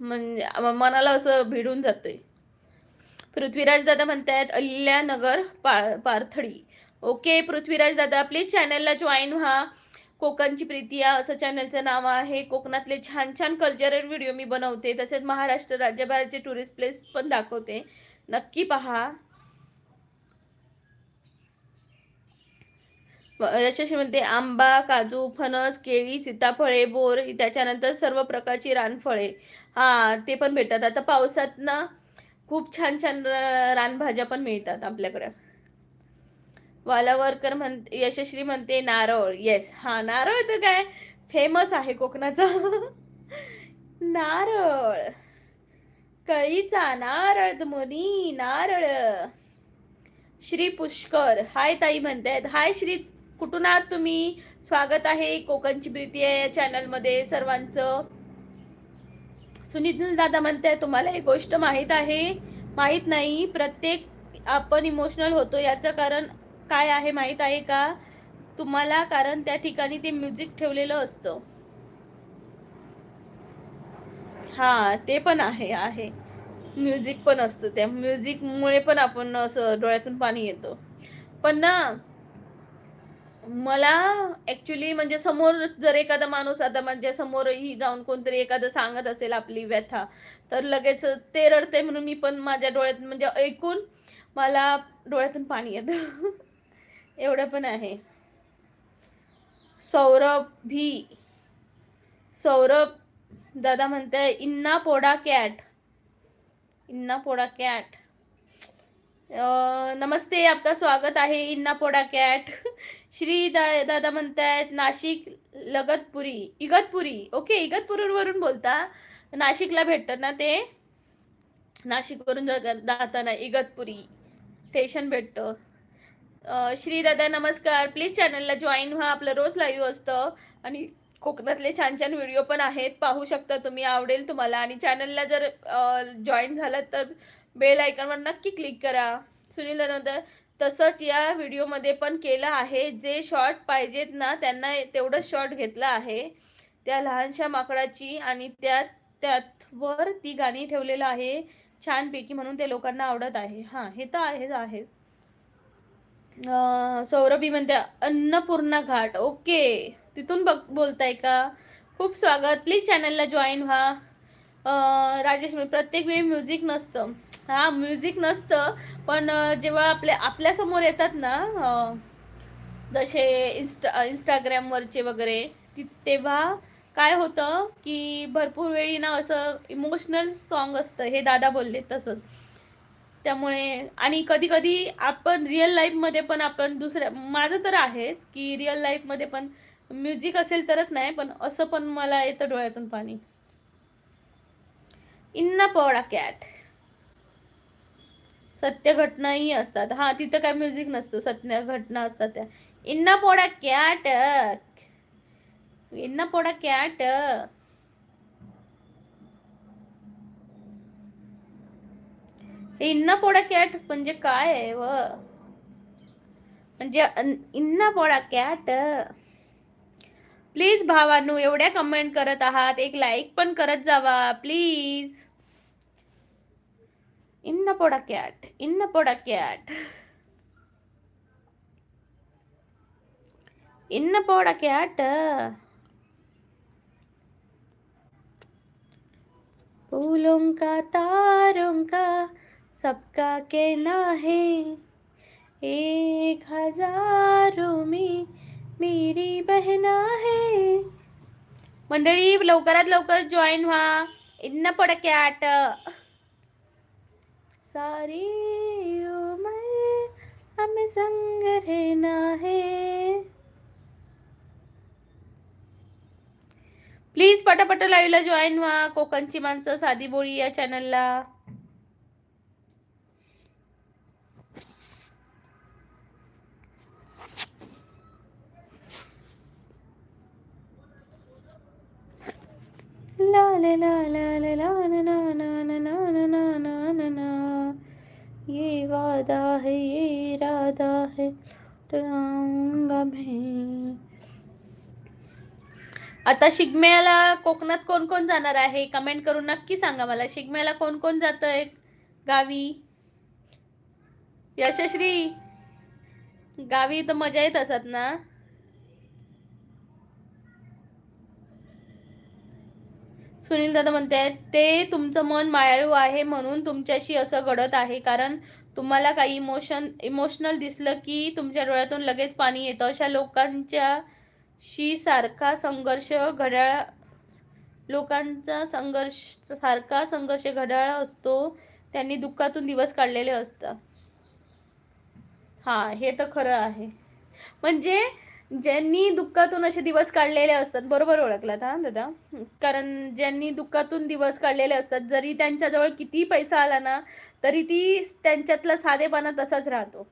म्हणजे मनाला असं भिडून जातंय. पृथ्वीराज दादा म्हणतायत अहिल्यानगर पारथडी. ओके पृथ्वीराज दादा, प्लीज चॅनलला जॉईन व्हा. कोकणची प्रीतिया असं चॅनलचं नाव आहे. कोकणातले छान छान कल्चरल व्हिडिओ मी बनवते, तसेच महाराष्ट्र राज्यभराचे टुरिस्ट प्लेस पण दाखवते, नक्की पहा. यशस्वी म्हणते आंबा, काजू, फणस, केळी, सीताफळे, बोर, त्याच्यानंतर सर्व प्रकारची रानफळे, हा ते पण भेटतात. आता पावसात ना खूप छान छान रानभाज्या पण मिळतात आपल्याकडे. वालावरकर म्हणते, यशस्वी म्हणते नारळ. येस, हा नारळ तर काय फेमस आहे कोकणाचं. नारळ, कळीचा नारळ मुनी नारळ. श्री पुष्कर हाय ताई म्हणतायत. हाय श्री, कुठून आहात तुम्ही? स्वागत आहे कोकणची प्रीती या चॅनलमध्ये सर्वांचं. सुनील दादा म्हणते तुम्हाला एक गोष्ट माहीत आहे? माहीत नाही. प्रत्येक आपण इमोशनल होतो याचं कारण काय आहे माहीत आहे का तुम्हाला? कारण त्या ठिकाणी ते म्युझिक ठेवलेलं असतं. हां, ते पण आहे. म्युझिक पण असतं. त्या म्युझिकमुळे पण आपण असं डोळ्यातून पाणी येतं. पण ना मला ॲक्चुअली म्हणजे समोर जर एखादा माणूस आता माझ्या समोरही जाऊन कोणतरी एखादं सांगत असेल आपली व्यथा, तर लगेच ते रडते म्हणून मी पण माझ्या डोळ्यात म्हणजे ऐकून मला डोळ्यातून पाणी येतं. एवढं पण आहे. सौरभी सौरभ दादा म्हणताय इन्ना पोडा कॅट. इन्ना पोडा कॅट. नमस्ते, आपका स्वागत आहे इन्ना पोडा कॅट. दादा म्हणतायत नाशिक इगतपुरी. ओके, इगतपुरीवरून बोलता. नाशिकला भेटतं ना ते? नाशिकवरून जाताना इगतपुरी स्टेशन भेटतं. दादा नमस्कार. प्लीज चॅनलला जॉईन व्हा. आपलं रोज लाईव्ह असतं आणि कोकणातले छान छान व्हिडिओ पण आहेत. पाहू शकता तुम्ही, आवडेल तुम्हाला. आणि चॅनलला जर जॉईन झालात तर बेल आयकॉनवर नक्की क्लिक करा. सुनील दादा तसंच या व्हिडिओमध्ये पण केलं आहे. जे शॉर्ट पाहिजेत ना त्यांना तेवढंच शॉर्ट घेतला आहे. त्या लहानशा माकडाची आणि त्यावर ती गाणी ठेवलेलं आहे छानपैकी, म्हणून ते लोकांना आवडत आहे. हां, हे तर आहे. सौरभी म्हणते अन्नपूर्णा घाट. ओके, तिथून बोलताय का? खूप स्वागत. प्लीज चॅनलला जॉईन व्हा. राजेश प्रत्येक वेळी म्युझिक नसतं. हां, म्युझिक नसतं, पण जेव्हा आपल्यासमोर येतात ना जसे इंस्टाग्रामवरचे वगैरे तेव्हा काय होतं की भरपूर वेळी ना असं इमोशनल सॉन्ग असतं. हे दादा बोलले तसंच. त्यामुळे आणि कधी-कधी आपण रिअल लाईफमध्ये पण आपण माझं तर आहेच, की रिअल लाईफमध्ये पण म्युझिक असेल तरच नाही, पण असं पण मला येतं डोळ्यातून पाणी. इन्ना पोडा कॅट. सत्य घटनाही असतात. हां, तिथं काय म्युझिक नसतं. सत्य घटना असतात त्या. इन्ना पोडा कॅट. इन्ना पोडा कॅट. इन्ना पोडा कॅट म्हणजे काय आहे व? म्हणजे इन्ना पोडा कॅट. प्लीज भावानू, एवढ्या कमेंट करत आहात, एक लाईक पण करत जावा प्लीज. इन्ना पोडा कॅट. इन्ना पोडा कॅट. इन्ना पोडा कॅट. फूलों का तारों का सबका कहना है, 1000 में मेरी बहना है. मंडळी लवकरात लवकर जॉईन व्हा. इन्न पडक्याट. सारी उम्र हमें संग रहना है. प्लीज पटापट लाईव्हला जॉईन व्हा. कोकणची माणसं साधी बोळी या चॅनलला. ला ला ला ला ला ला ना ना ना ना ना ना ना ना ना. ये वादा है ये इरादा है लौटाऊंगा मैं. आता शिगम्याला कोकणात कोण कोण जाणार आहे कमेंट करून नक्की सांगा मला. शिगम्याला कोण कोण जातंय गावी? यशश्री, गावी तर मजा येत असत ना? सुनील दादा म्हणतायत ते तुमचं मन मायाळू आहे म्हणून तुमच्याशी असं घडत आहे, कारण तुम्हाला काही इमोशनल दिसलं की तुमच्या डोळ्यातून लगेच पाणी येतं. अशा लोकांच्याशी सारखा संघर्ष घड्याळ असतो. त्यांनी दुःखातून दिवस काढलेले असतात. हां, हे तर खरं आहे. म्हणजे ज्यांनी दुःखातून असे दिवस काढलेले असतात, बरोबर ओळखलात हां दादा. कारण ज्यांनी दुःखातून दिवस काढलेले असतात, जरी त्यांच्याजवळ किती पैसा आला ना, तरी ती त्यांच्यातला साधेपणा तसाच राहतो.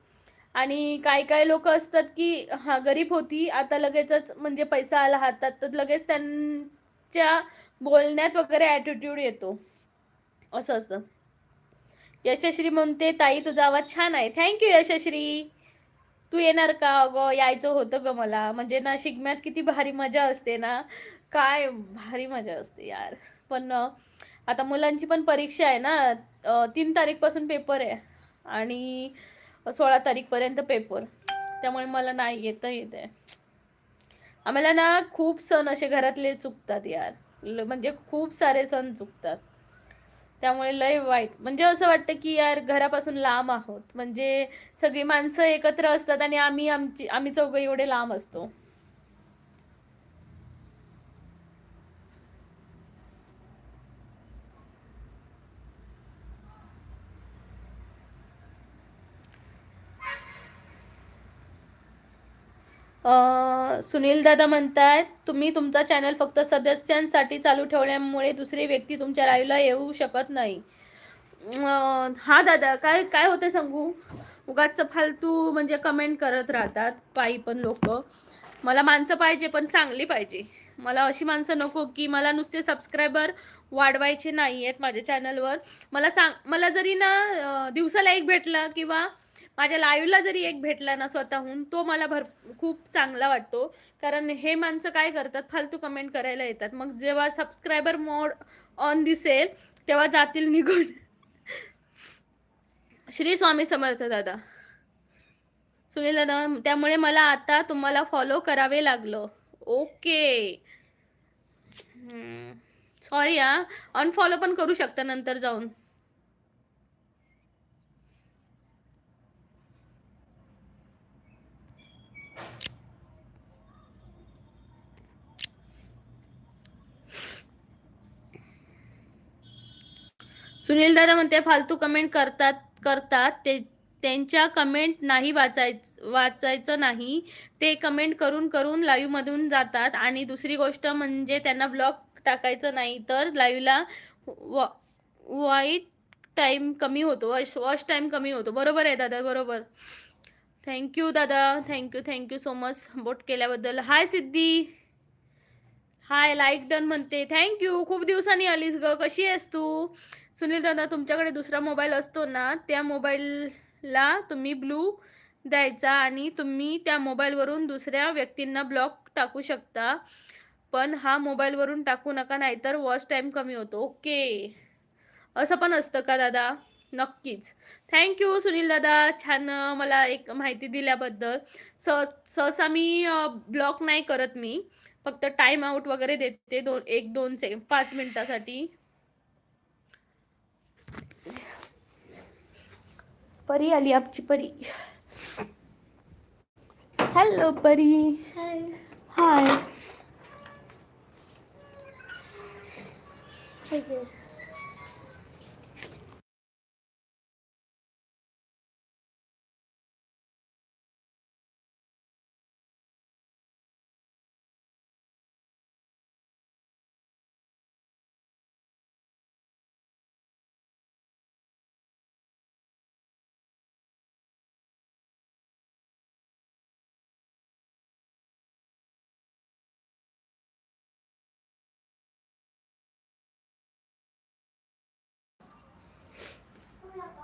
आणि काही लोकं असतात, की हां, गरीब होती, आता लगेचच म्हणजे पैसा आला हातात, तर लगेच त्यांच्या बोलण्यात वगैरे ॲटिट्यूड येतो, असं असतं. यशश्री म्हणते, "ताई तुझा आवाज छान आहे." Thank you Yashashri. तू येणार का? अगं यायचं होतं गं मला. म्हणजे ना शिगम्यात किती भारी मजा असते ना. काय भारी मजा असते यार. पण आता मुलांची पण परीक्षा आहे ना. 3 तारीखपासून पेपर आहे आणि 16 तारीखपर्यंत पेपर. त्यामुळे मला नाही येता येत आहे. आम्हाला ना खूप सण असे घरातले चुकतात यार. म्हणजे खूप सारे सण चुकतात. त्यामुळे लय वाईट. म्हणजे असं वाटतं की यार घरापासून लांब आहोत. म्हणजे सगळी माणसं एकत्र असतात आणि आम्ही चौघं एवढे लांब असतो. सुनील दादा म्हणतायत, तुम्ही तुमचा चॅनल फक्त सदस्यांसाठी चालू ठेवल्यामुळे दुसरी व्यक्ती तुमच्या लाईव्हला येऊ शकत नाही. हा दादा, काय काय होतं सांगू? उगाच फालतू म्हणजे कमेंट करत राहतात काही पण लोक. मला माणसं पाहिजे पण चांगली पाहिजे. मला अशी माणसं नको की मला नुसते सबस्क्रायबर वाढवायचे नाही आहेत माझ्या चॅनलवर. मला जरी ना दिवसाला एक भेटला किंवा माझ्या लाईव्हला जरी एक भेटला ना स्वतःहून, तो मला खूप चांगला वाटतो. कारण हे माणसं काय करतात, फालतू कमेंट करायला येतात. मग जेव्हा सबस्क्रायबर मोड ऑन दिसेल तेव्हा जातील निघून. श्री स्वामी समर्थ दादा. सुनील दादा, त्यामुळे मला आता तुम्हाला फॉलो करावे लागलं. ओके. सॉरी हा. अनफॉलो पण करू शकता नंतर जाऊन. सुनील दादा म्हणते फालतू कमेंट करतात ते, त्यांच्या कमेंट नाही वाचायचं नाही. ते कमेंट करून करून लाईव्ह मधून जातात. आणि दुसरी गोष्ट म्हणजे त्यांना ब्लॉक टाकायचं नाही तर लाईव्हला वाईट टाइम कमी होतो, वॉच टाइम कमी होतो. बरोबर आहे दादा, बरोबर. थँक्यू दादा, थँक्यू सो मच सपोर्ट केल्याबद्दल. हाय सिद्धी. हाय, लाईक डन म्हणते. थँक्यू. खूप दिवसांनी आलीस ग, कशी आहेस तू? सुनील दादा, तुमच्याकडे दुसरा मोबाईल असतो ना, त्या मोबाईलला तुम्ही ब्लू द्यायचा आणि तुम्ही त्या मोबाईलवरून दुसऱ्या व्यक्तींना ब्लॉक टाकू शकता. पण हा मोबाईलवरून टाकू नका, नाहीतर वॉच टाइम कमी होतो. ओके, असं पण असतं का दादा? नक्कीच. थँक्यू सुनील दादा, छान मला एक माहिती दिल्याबद्दल. सहसा मी ब्लॉक नाही करत मी, फक्त टाइम आउट वगैरे देते 1-2 सेकंड 5 मिनिटासाठी. परी आली आमची परी. हॅलो परी. हाय. हाय.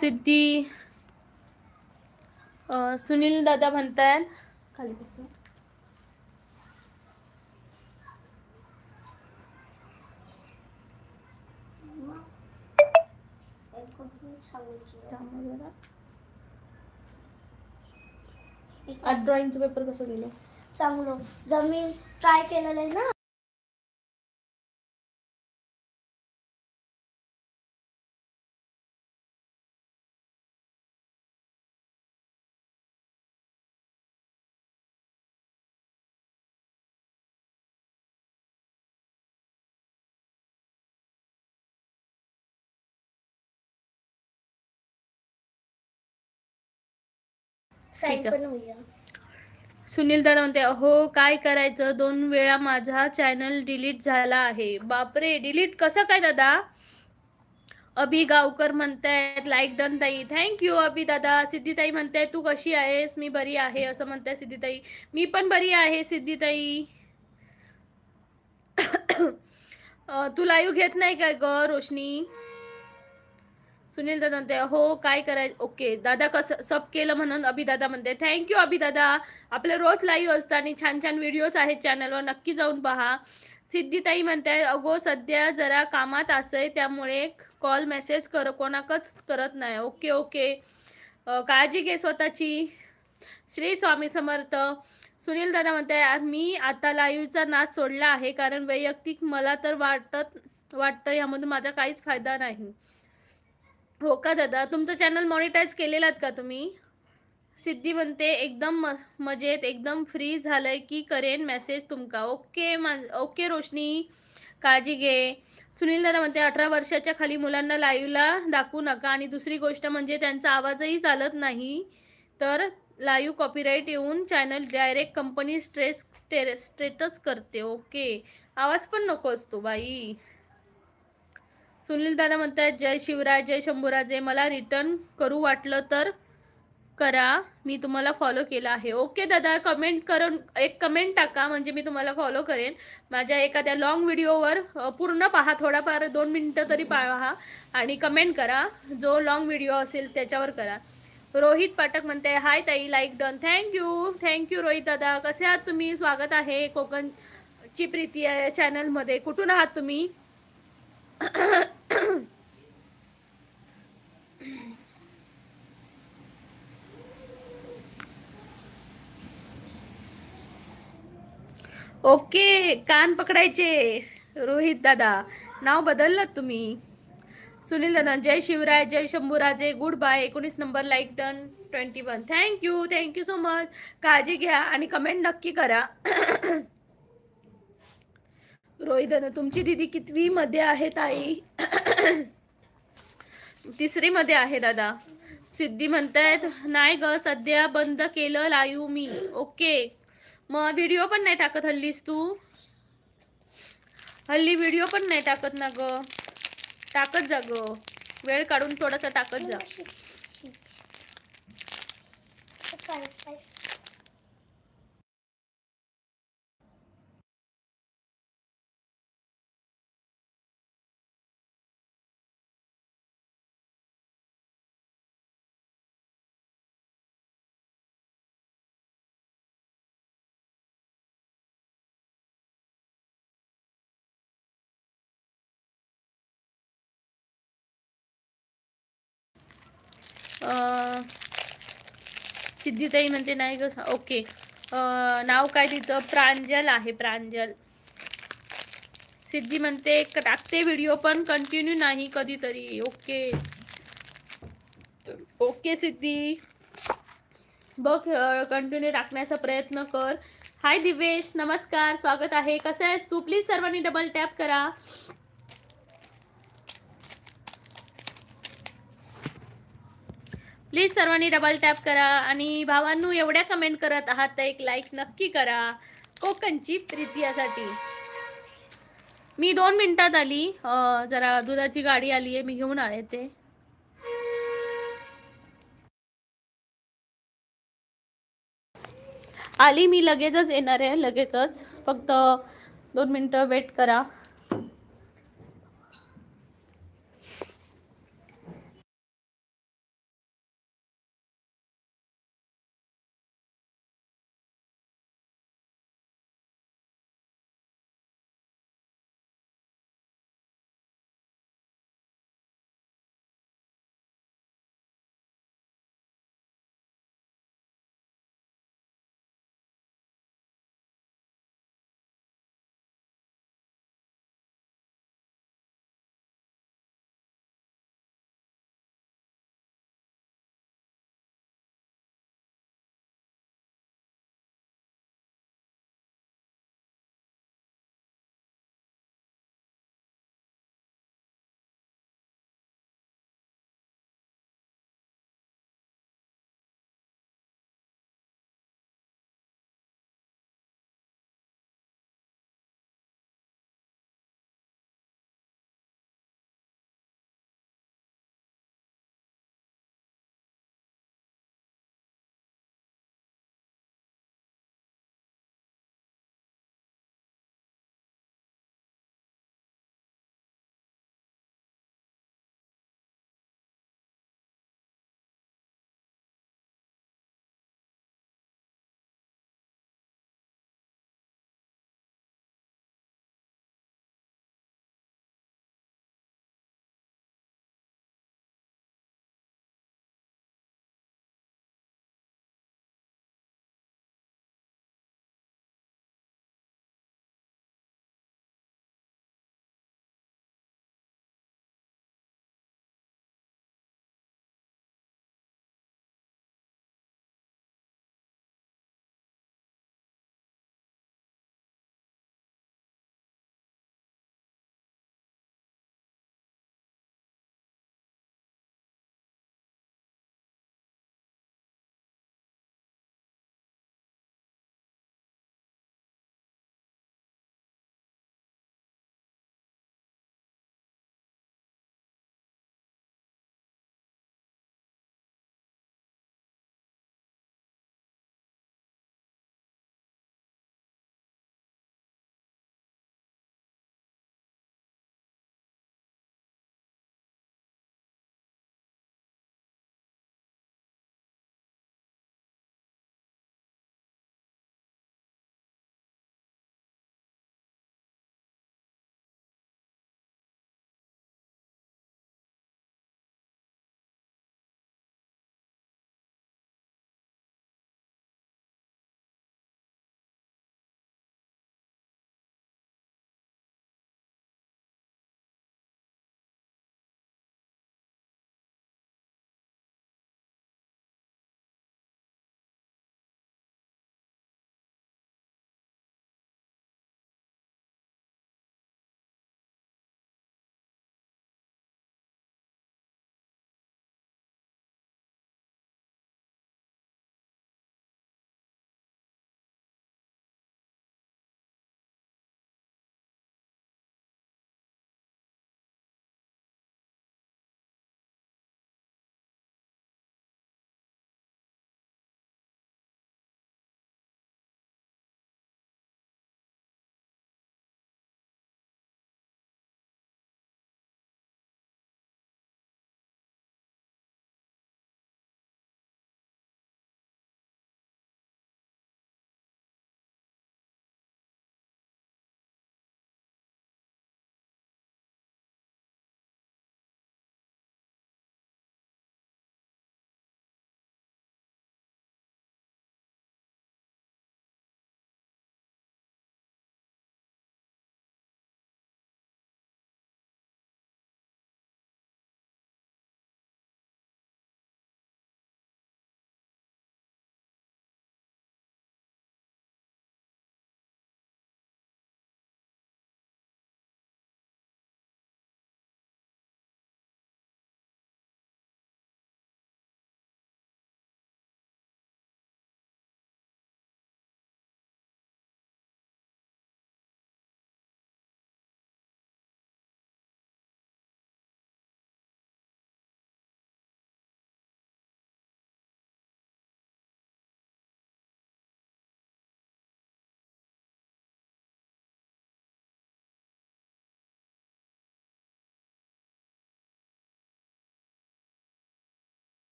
सिद्धी. सुनील दादा म्हणतायत खाली बसून. आज ड्रॉइंगचं पेपर कसं गेलं? चांगलं. जर मी ट्राय केलेलं आहे ना. साईन पण होऊया. सुनील दादा म्हणते, अहो काय करायचं, 2 वेळा माझा चॅनल डिलीट झाला आहे. बापरे, डिलीट कसं काय दादा? अभि गावकर म्हणतायत लाईक डन ताई. थँक्यू अभि दादा. सिद्धीताई म्हणताय तू कशी आहेस? मी बरी आहे असं म्हणताय सिद्धीताई. मी पण बरी आहे सिद्धीताई. तू लाईव्ह घेत नाही काय ग रोशनी? सुनील दादा म्हणते हो काय करायचं. ओके दादा कसं सब केलं म्हणून अभिदादा म्हणते थँक्यू अभिदादा. आपले रोज लाईव्ह असतात आणि छान छान व्हिडिओज आहेत चॅनलवर, नक्की जाऊन पहा. सिद्धीताई म्हणते अगो सध्या जरा कामात असे त्यामुळे कॉल मेसेज कोणाकच करत नाही. ओके ओके, काळजी घे स्वतःची. श्री स्वामी समर्थ. सुनील दादा म्हणते मी आता लाईव्हचा नाच सोडला आहे कारण वैयक्तिक मला तर वाटतं यामधून माझा काहीच फायदा नाही. हो का दादा, तुमचं चॅनल मॉनिटाईज केलेलं का तुम्ही? सिद्धी म्हणते एकदम मजेत, एकदम फ्री झालंय की करेन मेसेज तुमका. ओके ओके रोशनी, काळजी घे. सुनील दादा म्हणते 18 वर्षाच्या खाली मुलांना लाईव्हला दाखवू नका आणि दुसरी गोष्ट म्हणजे त्यांचा आवाजही चालत नाही तर लाईव्ह कॉपीराईट येऊन चॅनल डायरेक्ट कंपनी स्टेटस करते. ओके, आवाज पण नको असतो बाई. सुनील दादा म्हणतात जय शिवराय जय शंभूराजे, मला रिटर्न करू वाटलं तर करा, मी तुम्हाला फॉलो केला आहे. ओके दादा, कमेंट करून एक कमेंट टाका म्हणजे मी तुम्हाला फॉलो करेन. माझ्या एखाद्या लॉंग व्हिडिओवर पूर्ण पहा, थोडाफार 2 मिनिटं तरी पहा आणि कमेंट करा. जो लॉंग व्हिडिओ असेल त्याच्यावर करा. रोहित पाठक म्हणते हाय ताई, लाईक डन. थँक्यू रोहित दादा. कसे आहात तुम्ही? स्वागत आहे कोकणची प्रीती या चॅनलमध्ये. कुठून आहात तुम्ही? ओके, कान पकडायचे. रोहित दादा, नाव बदललं तुम्ही. सुनील दादा जय शिवराय जय Shambhuraje, good bye. 19 number like done. 21 thank you so much. काळजी घ्या आणि कमेंट नक्की करा. रोहित दादा, तुमची दीदी कितवी मध्ये आहे ताई? 3री मध्ये आहे दादा. सिद्धी म्हणतायत नाही ग सध्या बंद केलं लाईव्ह मी. ओके, मग व्हिडिओ पण नाही टाकत हल्लीस तू? हल्ली व्हिडिओ पण नाही टाकत ना ग? टाकत जा ग, वेळ काढून थोडासा टाकत जा. सिद्धीताई म्हणते नाही ग. ओके, नाव काय तिचं? प्रांजल आहे, प्रांजल. सिद्धी म्हणते टाकते व्हिडिओ पण कंटिन्यू नाही, कधीतरी. ओके ओके सिद्धी, बघ कंटिन्यू टाकण्याचा प्रयत्न कर. हाय दिवेश, नमस्कार, स्वागत आहे. कसं आहेस तू? प्लीज सर्वांनी डबल टॅप करा. प्लीज सर्वांनी डबल टॅप करा आणि भावांनो एवढ्या कमेंट करत आहात तर एक लाईक नक्की करा कोकणची प्रीती यासाठी. मी 2 मिनिटात आली. जरा दुधाची गाडी आली आहे, मी घेऊन आले ते. आली मी, लगेचच येणार आहे, लगेचच. फक्त 2 मिनिटं वेट करा.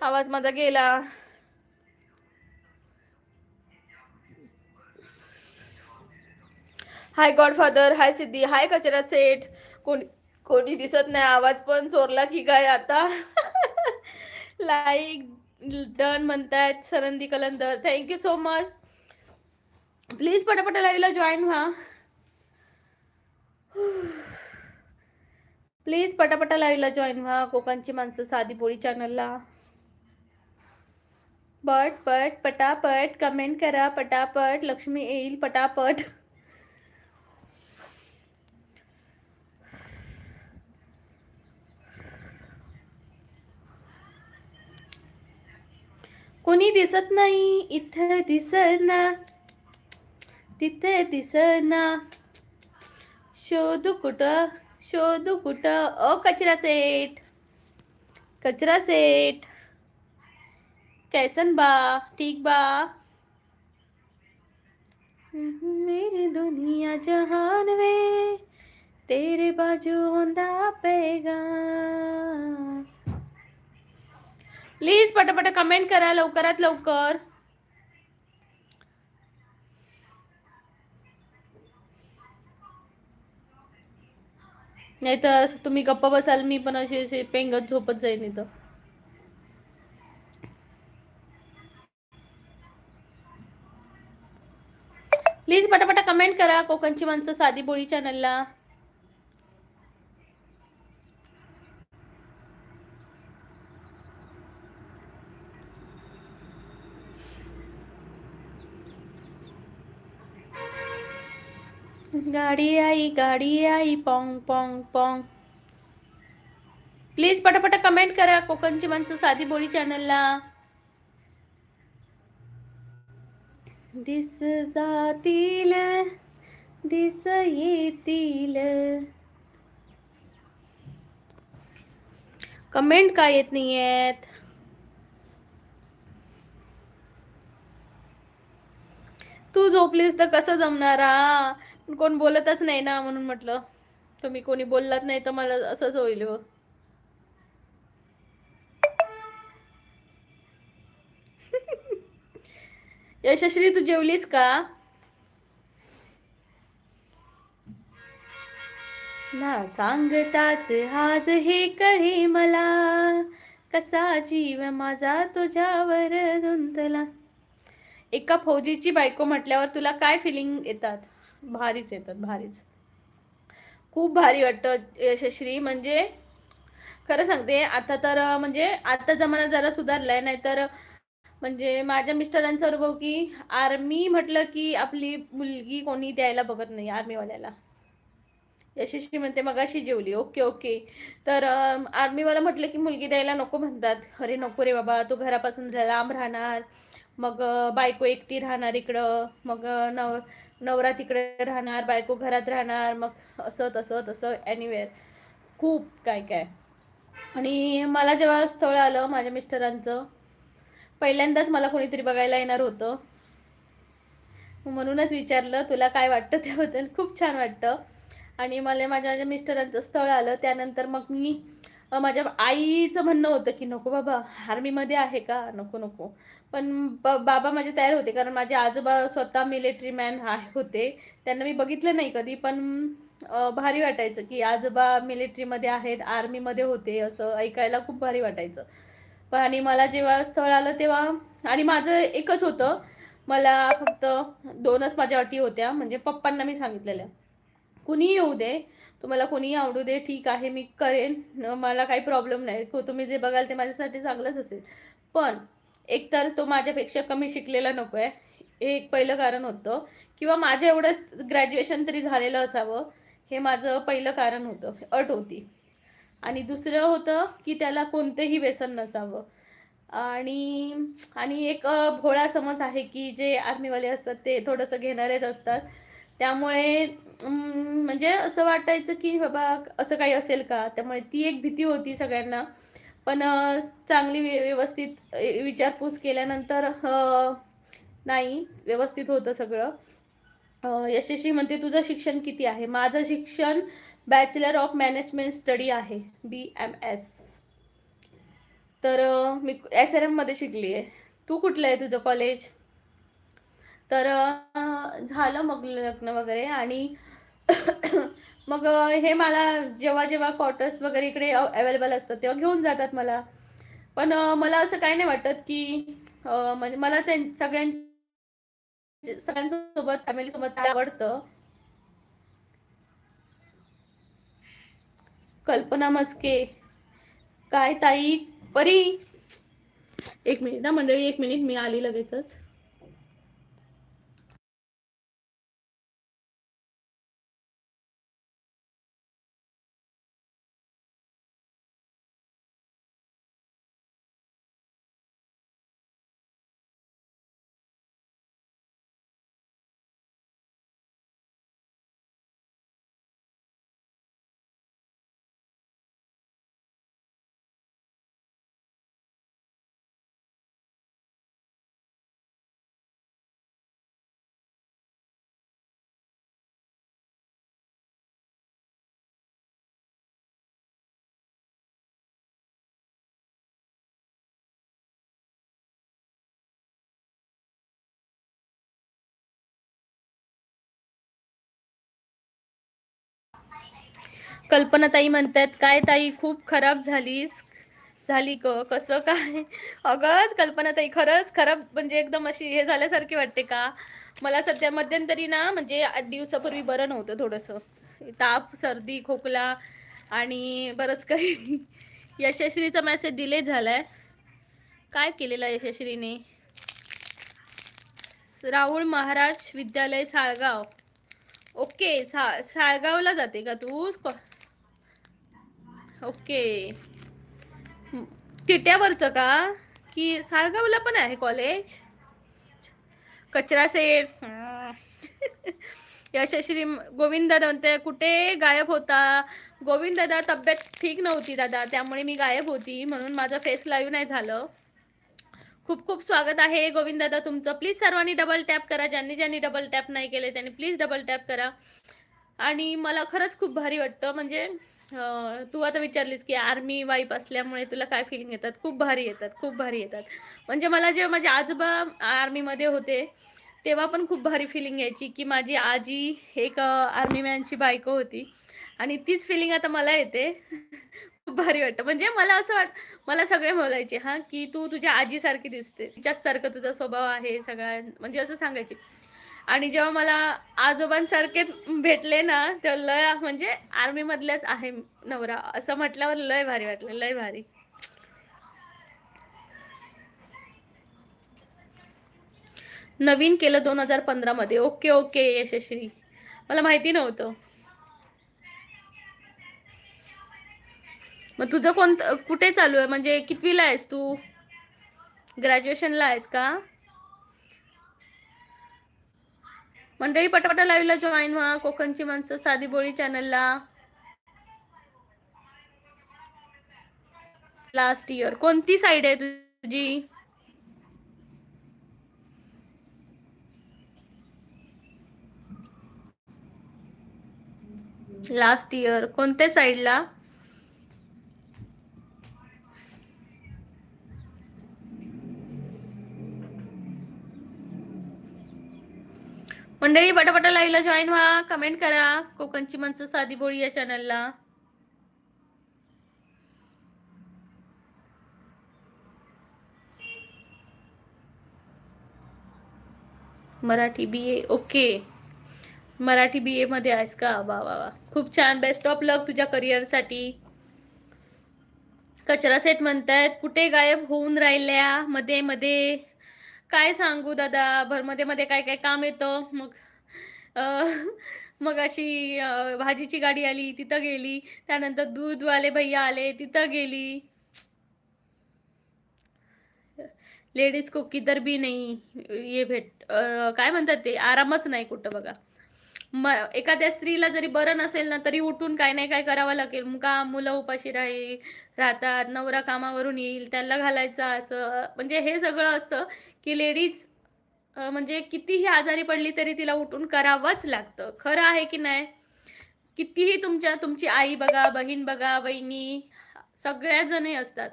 आवाज माझा गेला. हाय गॉडफादर, हाय सिद्धी, हाय कचरा सेठ. कोणी दिसत नाही. आवाज पण चोरला की काय आता? लाईक डन म्हणतायत सरंदी कलंदर. Thank you so much. प्लीज पटापट लाईव्हला जॉईन व्हा. प्लीज पटापट लाईव्हला जॉईन व्हा. कोकणची माणसं साधी बोळी चॅनलला. पट पटापट कमेंट करा. पटापट लक्ष्मी येईल पटापट. कोणी दिसत नाही. इथं दिसना, तिथे दिसना. शोधू कुठं. ओ कचरा सेठ, कचरा सेठ. कैसन बा? ठीक बा? मेरी दुनिया जहान में तेरे बाजू होंदा पेगा. प्लीज पटापट कमेंट करा लवकरात लवकर. नाही तर तुम्ही गप्प बसाल, मी पण अशी पेंगत झोपत जाईन इथं. प्लीज पटापट कमेंट करा कोकणची माणसं साधी बोळी चॅनलला. गाडी आई पॉंग पॉंग पॉंग. प्लीज पटापट कमेंट करा कोकणची माणसं साधी बोळी चॅनलला. दिस जातील, दिस येतील. कमेंट का येत नाहीयेत? तू झोपलीस तर कसं जमणारा? कोण बोलतच नाही ना, म्हणून म्हटलं तुम्ही कोणी बोललात नाही तर मला असंच होईल. यशश्री तू जेवलीस का? ना सांगताच आज हे कळे मला, कसा जीव माझा तुझ्यावर धुंदला. एका फौजीची बायको म्हटल्यावर तुला काय फिलिंग येतात? भारीच येतात, भारीच. खूप भारी वाटतं यशश्री. म्हणजे खरं सांगते, आता तर म्हणजे आता जमाना जरा सुधारलाय. नाहीतर म्हणजे माझ्या मिस्टरांचा अनुभव की आर्मी म्हटलं की आपली मुलगी कोणी द्यायला बघत नाही आर्मीवाल्याला. यशस्वी म्हणते मगाशी जेवली. Okay okay. तर आर्मीवाला म्हटलं की मुलगी द्यायला नको म्हणतात. अरे नको रे बाबा, तू घरापासून लांब राहणार, मग बायको एकटी राहणार इकडं, मग नवरा तिकडे राहणार, बायको घरात राहणार, मग असं तसं तसं एनिवेअर खूप काय काय. आणि मला जेव्हा स्थळ आलं माझ्या मिस्टरांचं, पहिल्यांदाच मला कोणीतरी बघायला येणार होतं, म्हणूनच विचारलं तुला काय वाटतं त्याबद्दल. खूप छान वाटतं. आणि मला माझ्या मिस्टरांचं स्थळ आलं त्यानंतर मग मी माझ्या आईचं म्हणणं होतं की नको बाबा, आर्मीमध्ये आहे का, नको नको. पण बाबा माझे तयार होते, कारण माझे आजोबा स्वतः मिलिटरी मॅन होते. त्यांना मी बघितलं नाही कधी, पण भारी वाटायचं की आजोबा मिलिटरीमध्ये आहेत, आर्मीमध्ये होते, असं ऐकायला खूप भारी वाटायचं. पण आणि मला जेव्हा स्थळ आलं तेव्हा, आणि माझं एकच होतं, मला फक्त 2च माझ्या अटी होत्या. म्हणजे पप्पांना मी सांगितलेल्या, कुणीही येऊ दे, तुम्हाला कोणीही आवडू दे, ठीक आहे मी करेन, मला काही प्रॉब्लेम नाही, तुम्ही जे बघाल ते माझ्यासाठी चांगलंच असेल, पण एकतर तो माझ्यापेक्षा कमी शिकलेला नको आहे, हे एक पहिलं कारण होतं. किंवा माझं एवढं ग्रॅज्युएशन तरी झालेलं असावं, हे माझं पहिलं कारण होतं, अट होती. आणि दुसरं होतं की त्याला कोणतेही व्यसन नसावं. आणि आणि एक भोळा समज आहे की जे आर्मीवाले असतात ते थोडंसं घेणारेच असतात. त्यामुळे म्हणजे असं वाटायचं की बाबा असं काही असेल का, त्यामुळे ती एक भीती होती सगळ्यांना. पण चांगली व्यवस्थित विचारपूस केल्यानंतर नाही, व्यवस्थित होतं सगळं. यशस्वी म्हणते तुझं शिक्षण किती आहे? माझं शिक्षण बॅचलर ऑफ मॅनेजमेंट स्टडी आहे, BMS. तर मी SRM मध्ये शिकली आहे. तू कुठलं आहे तुझं कॉलेज? तर झालं मग लग्न वगैरे आणि मग हे मला जेव्हा जेव्हा क्वार्टर्स वगैरे इकडे अवेलेबल असतात तेव्हा घेऊन जातात मला. पण मला असं काही नाही वाटत की म्हणजे मला सगळ्यांसोबत फॅमिलीसोबत आवडतं. कल्पना मस्के, काय ताई, परी, एक मिनिट ना मंडळी, एक मिनिट, मी आली लगेचच. कल्पना ताई म्हणतात, काय ताई खूप खराब झाली कसं काय? अगं कल्पना ताई, खरंच खराब म्हणजे एकदम अशी हे झाल्यासारखी वाटते का? मला सध्या मध्यंतरी ना म्हणजे 8 दिवसापूर्वी बरं नव्हतं थोडंसं. ताप, सर्दी, खोकला आणि बरंच काही. यशस्वीचा मेसेज डिलीट झालाय. काय केलेला यशस्वीने? राहुल महाराज विद्यालय साळगाव. ओके, साळगावला जाते का तू? ओके. तिट्यावरचं का? की साळगावला पण आहे कॉलेज? कचरा सेठ. यशस्वी गोविंद दादा म्हणते, कुठे गायब होता? गोविंद दादा तब्येत ठीक नव्हती दादा, त्यामुळे मी गायब होती, म्हणून माझं फेस लाईव्ह नाही झालं. खूप खूप स्वागत आहे गोविंद दादा तुमचं. प्लीज सर्वांनी डबल टॅप करा. ज्यांनी ज्यांनी डबल टॅप नाही केले त्यांनी प्लीज डबल टॅप करा. आणि मला खरंच खूप भारी वाटतं. म्हणजे तू आता विचारलीस की आर्मी वाईफ असल्यामुळे तुला काय फिलिंग येतात? खूप भारी येतात, खूप भारी येतात. म्हणजे मला जेव्हा माझे आजोबा आर्मीमध्ये होते तेव्हा पण खूप भारी फिलिंग यायची की माझी आजी एक आर्मी मॅनची बायको होती आणि तीच फिलिंग आता मला येते. खूप भारी वाटतं. म्हणजे मला असं मला सगळे बोलायचे हां, की "तू तुझ्या आजीसारखी दिसते. तिच्याचसारखं तुझा स्वभाव आहे सगळा." म्हणजे असं सांगायचे. आणि जेव्हा मला आजोबांसारखे भेटले ना, तेव्हा लय म्हणजे आर्मीमधल्याच आहे नवरा असं म्हटल्यावर लय भारी वाटलं, लय भारी. नवीन केलं 2015 मध्ये. ओके, ओके यशस्वी. मला माहिती नव्हतं. मग तुझं कुठे चालू आहे? म्हणजे कितवीला आहेस तू? ग्रॅज्युएशनला आहेस का? मंडळी पटापटा लाईव्हला जॉईन व्हा. कोकणची माणसं साधी बोळी चॅनलला. लास्ट इयर कोणती साईड आहे तुझी? लास्ट इयर कोणत्या साईडला? मंडळी पटापटा लाईव्हला जॉईन व्हा. कमेंट करा. कोकणची माणसं साधी बोळी या चॅनलला. Marathi BA. Okay, Marathi BA मध्ये आहेस का? वा वा वा, खूप छान. बेस्ट ऑफ लक तुझ्या करिअरसाठी. कचरा सेट म्हणतायत कुठे गायब होऊन राहिल्या मध्ये मध्ये? काय सांगू दादा, मध्ये मध्ये काय काय काम येतं. मग मग अशी भाजीची गाडी आली तिथं गेली, त्यानंतर दूधवाले भैया आले तिथं गेली. लेडीज को किधर भी नाही ये भेट काय म्हणतात ते, आरामच नाही कुठं बघा. एखाद्या स्त्रीला जरी बरं नसेल ना तरी उठून काय नाही काय करावं लागेल का? मुलं उपाशी राहतात, नवरा कामावरून येईल त्याला घालायचं, असं म्हणजे हे सगळं असतं की लेडीज म्हणजे कितीही आजारी पडली तरी तिला उठून करावंच लागतं. खरं आहे की नाही? कितीही तुमची आई बघा, बहीण बघा, बहिणी सगळ्या जणी असतात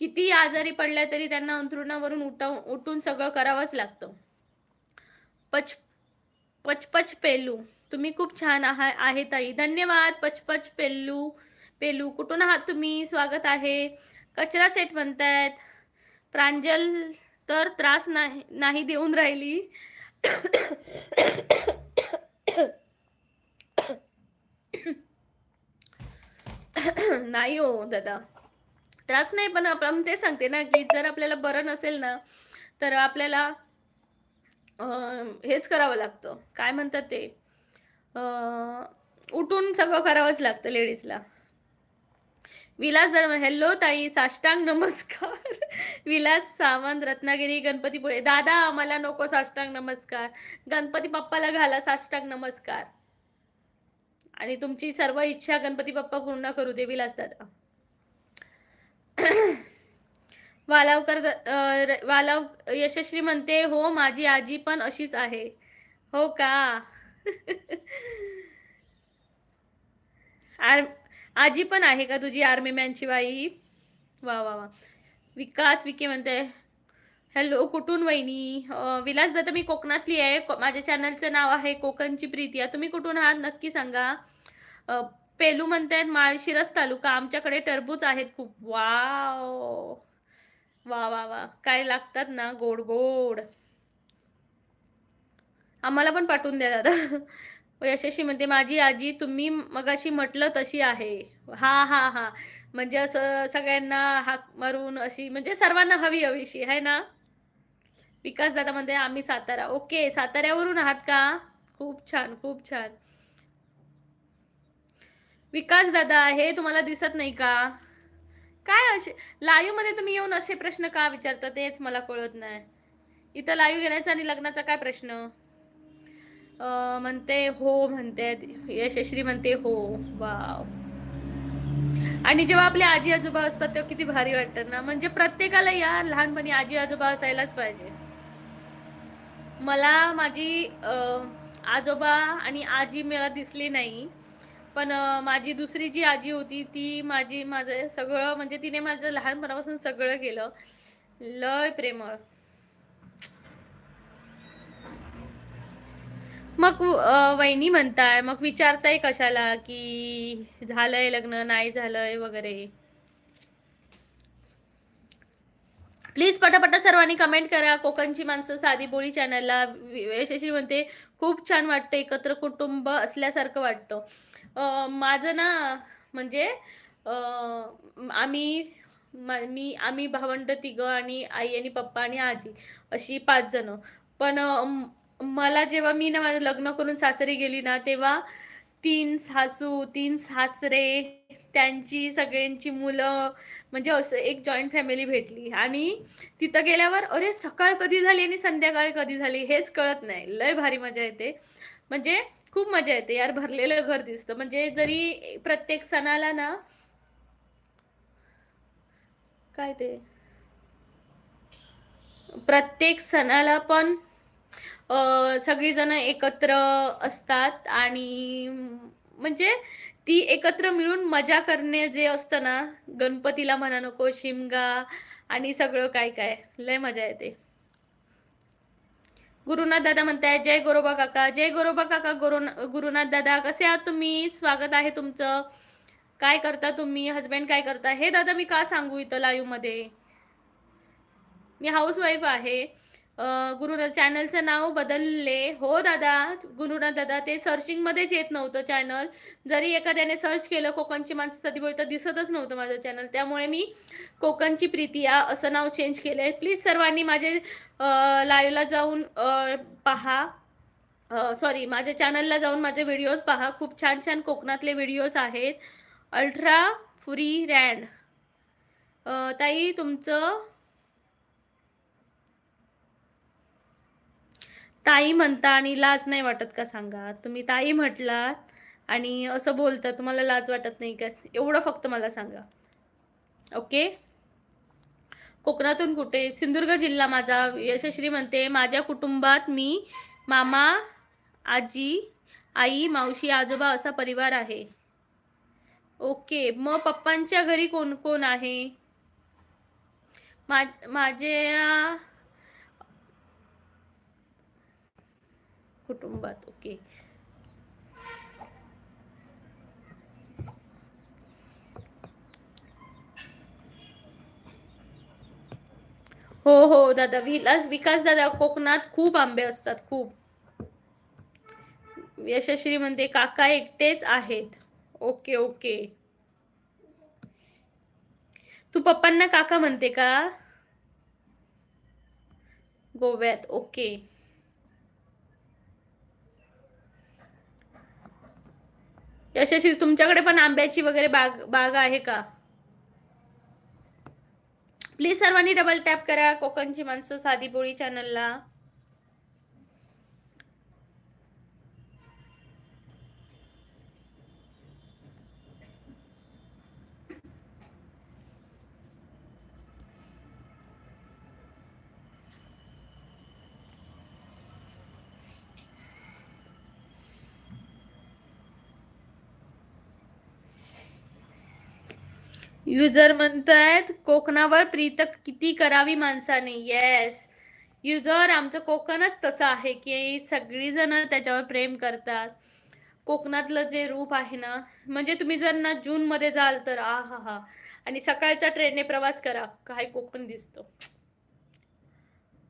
किती आजारी पडल्या तरी त्यांना अंथरुणावरून उठून सगळं करावंच लागतं. पच पचपच पेलू. तुम्ही खूप छान आहे ताई. धन्यवाद पचपच पेल्लू. पेलू कुठून आहात तुम्ही? स्वागत आहे. कचरा सेट म्हणतायत. प्रांजल तर त्रास नाही देऊन राहिली. नाही हो दादा. त्रास नाही, पण आपण ते सांगते ना, की जर आपल्याला बरं नसेल ना, तर आपल्याला हेच करावं लागतं. काय म्हणतात ते? अ, उठून सगळं करावंच लागतं लेडीजला. विलास हॅलो ताई, साष्टांग नमस्कार. विलास सावंत, रत्नागिरी, गणपतीपुळे. दादा आम्हाला नको साष्टांग नमस्कार. गणपती बाप्पाला घाला साष्टांग नमस्कार. आणि तुमची सर्व इच्छा गणपती बाप्पा पूर्ण करू दे विलास दादा. वालाव यशस्वी म्हणते, हो माझी आजी पण अशीच आहे. हो का? आर आजी पण आहे का तुझी आर्मी मॅनची बाई? वा वा वा. विकास विके म्हणते, हॅलो कुठून वहिनी? विलास दादा मी कोकणातली आहे. माझ्या चॅनलचं नाव आहे कोकणची प्रीतिया. तुम्ही कुठून आहात नक्की सांगा. अ, पेलू म्हणतायत माळशिरस तालुका. आमच्याकडे टरबूज आहेत खूप. वाव! वा वा वा. काय लागतात ना गोड गोड. आम्हाला पण पाठवून द्या दादा. यशस्वी म्हणते माझी आजी तुम्ही मगाशी म्हटलं तशी आहे. हा हा हा. म्हणजे असं सगळ्यांना हाक मारून अशी म्हणजे सर्वांना हवी हवीशी आहे ना. विकास दादा म्हणते आम्ही सातारा. ओके, साताऱ्यावरून आहात का? खूप छान खूप छान. विकास दादा हे तुम्हाला दिसत नाही का? काय असे लाईव्ह मध्ये तुम्ही येऊन असे प्रश्न का विचारता तेच मला कळत नाही. इथं लाईव्ह घेण्याचा आणि लग्नाचा काय प्रश्न? म्हणते हो म्हणते. यशश्री म्हणते हो. वाव. आणि जेव्हा आपले आजी आजोबा असतात तेव्हा किती भारी वाटतं ना. म्हणजे प्रत्येकाला या लहानपणी आजी आजोबा असायलाच पाहिजे. मला माझी आजोबा आणि आजी मला दिसली नाही. पण माझी दुसरी जी आजी होती ती माझं सगळं म्हणजे तिने माझं लहानपणापासून सगळं केलं. लय प्रेमळ. मग वहिनी म्हणताय, मग विचारताय कशाला, की झालंय लग्न, नाही झालंय वगैरे. प्लीज पटापटा सर्वांनी कमेंट करा. कोकणची माणसं साधी बोली चॅनलला. यशस्वी म्हणते खूप छान वाटतं, एकत्र कुटुंब असल्यासारखं वाटतं. माझं ना म्हणजे आम्ही भावंड तिघं आणि आई आणि पप्पा आणि आजी अशी 5 जण. पण मला जेव्हा मी ना माझं लग्न करून सासरी गेली ना, तेव्हा 3 सासू, 3 सासरे, त्यांची सगळ्यांची मुलं म्हणजे असं एक जॉइंट फॅमिली भेटली आणि तिथं गेल्यावर अरे सकाळ कधी झाली आणि संध्याकाळ कधी झाली हेच कळत नाही. लय भारी मजा येते. म्हणजे खूप मजा येते यार. भरलेलं घर दिसतं. म्हणजे जरी प्रत्येक सणाला ना काय ते प्रत्येक सणाला पण सगळीजण एकत्र असतात आणि म्हणजे ती एकत्र मिळून मजा करणे जे असतं ना, गणपतीला म्हणा नको, शिमगा आणि सगळं काय काय लय मजा येते. गुरुनाथ दादा म्हणताय जय गोरोबा काका. जय गोरोबा काका. गुरुनाथ दादा कसे आहात तुम्ही? स्वागत आहे तुमचं. काय करता तुम्ही? हजबंड काय करता? हे दादा मी का सांगू इथं लाईव्ह मध्ये? मी हाऊसवाईफ आहे. गुरुनाथ चॅनलचं नाव बदलले. हो दादा, गुरुनाथ दादा ते सर्चिंगमध्येच येत नव्हतं चॅनल. जरी एखाद्याने सर्च केलं कोकणची माणसं साधी बोली तर दिसतच नव्हतं माझं चॅनल. त्यामुळे मी कोकणची प्रीतिया असं नाव चेंज केलंय. प्लीज सर्वांनी माझे लाईव्हला जाऊन पहा. सॉरी माझ्या चॅनलला जाऊन माझे व्हिडिओज पहा. खूप छान छान कोकणातले व्हिडिओज आहेत. अल्ट्रा फ्री रँड. ताई तुमचं ताई म्हणता आणि लाज नाही वाटत का सांगा? तुम्ही ताई म्हटलात आणि असं बोलता, तुम्हाला लाज वाटत नाही का? एवढं फक्त मला सांगा. ओके. कोकणातून कुठे? सिंधुदुर्ग जिल्हा माझा. यशश्री म्हणते माझ्या कुटुंबात मी, मामा, आजी, आई, मावशी, आजोबा असा परिवार आहे. ओके. मग पप्पांच्या घरी कोण कोण आहे? माझ्या कुटुंबात. ओके. हो हो दादा, विकास दादा, कोकणात खूप आंबे असतात, खूप. यशश्री म्हणते काका एकटेच आहेत. Okay okay. तू पप्पांना काका म्हणते का? गोव्यात. ओके. यशस्वी, तुमच्याकडे पण आंब्याची वगैरे बाग आहे का? प्लीज सर्वांनी डबल टॅप करा कोकणची माणसं साधी बोळी चॅनलला. युजर म्हणतायत कोकणावर प्रीत किती करावी माणसाने. येस युजर, आमचं कोकणच तसं आहे की सगळी जण त्याच्यावर प्रेम करतात. कोकणातलं जे रूप आहे ना, म्हणजे तुम्ही जर ना जून मध्ये जाल तर आ हा हा, आणि सकाळचा ट्रेनने प्रवास करा, काय कोकण दिसतं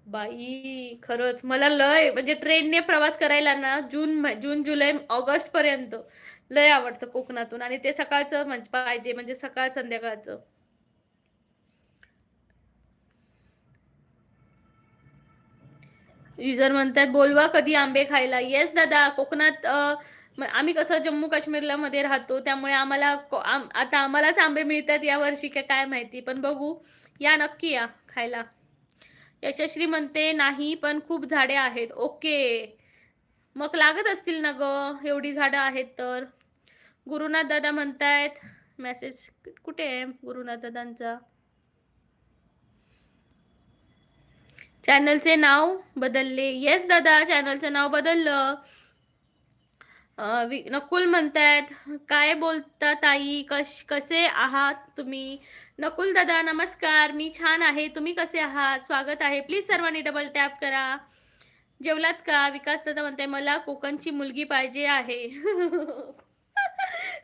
बाई. खरंच मला लय, म्हणजे ट्रेनने प्रवास करायला ना जून जुलै ऑगस्ट पर्यंत लय आवडतं कोकणातून. आणि ते सकाळचं म्हणजे पाहिजे, म्हणजे सकाळ संध्याकाळचं. युजर म्हणतात बोलवा कधी आंबे खायला. येस दादा, कोकणात आम्ही कसं जम्मू काश्मीरला मध्ये राहतो, त्यामुळे आम्हाला आता आम्हालाच आंबे मिळतात या वर्षी काय माहिती, पण बघू. या नक्की या खायला. यशश्री म्हणते नाही, पण खूप झाडे आहेत. ओके, मग लागत असतील ना ग, एवढी झाडं आहेत तर. गुरुनाथ दादा म्हणतायत, मेसेज कुठे आहे गुरुनाथ दादांचा? चॅनलचे नाव बदलले. येस दादा, चॅनलचं नाव बदललं. नकुल म्हणतायत काय बोलता ताई, कसे आहात तुम्ही? नकुल दादा नमस्कार, मी छान आहे, तुम्ही कसे आहात? स्वागत आहे. प्लीज सर्वांनी डबल टॅप करा. जेवलात का? विकास दादा म्हणताय मला कोकणची मुलगी पाहिजे आहे.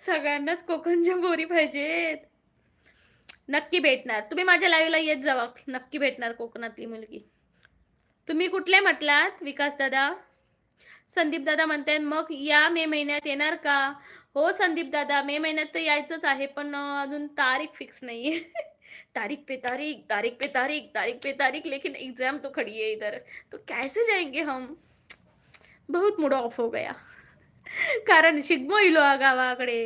सगळ्यांनाच कोकणच्या बोरी पाहिजेत. नक्की भेटणार, तुम्ही माझ्या लाईव्हला येत जावा, नक्की भेटणार कोकणातली मुलगी. तुम्ही कुठले म्हटलात विकास दादा? संदीप दादा म्हणतायत मग या मे महिन्यात येणार का? हो संदीप दादा, मे महिन्यात तर यायचंच आहे, पण अजून तारीख फिक्स नाही. तारीख पे तारीख, तारीख पे तारीख, तारीख पे तारीख, लेकिन एग्जाम तो खड़ी है इधर, तो कैसे जाएंगे हम? बहुत मूड ऑफ हो गया. कारण शिगमो इलो गावाकडे.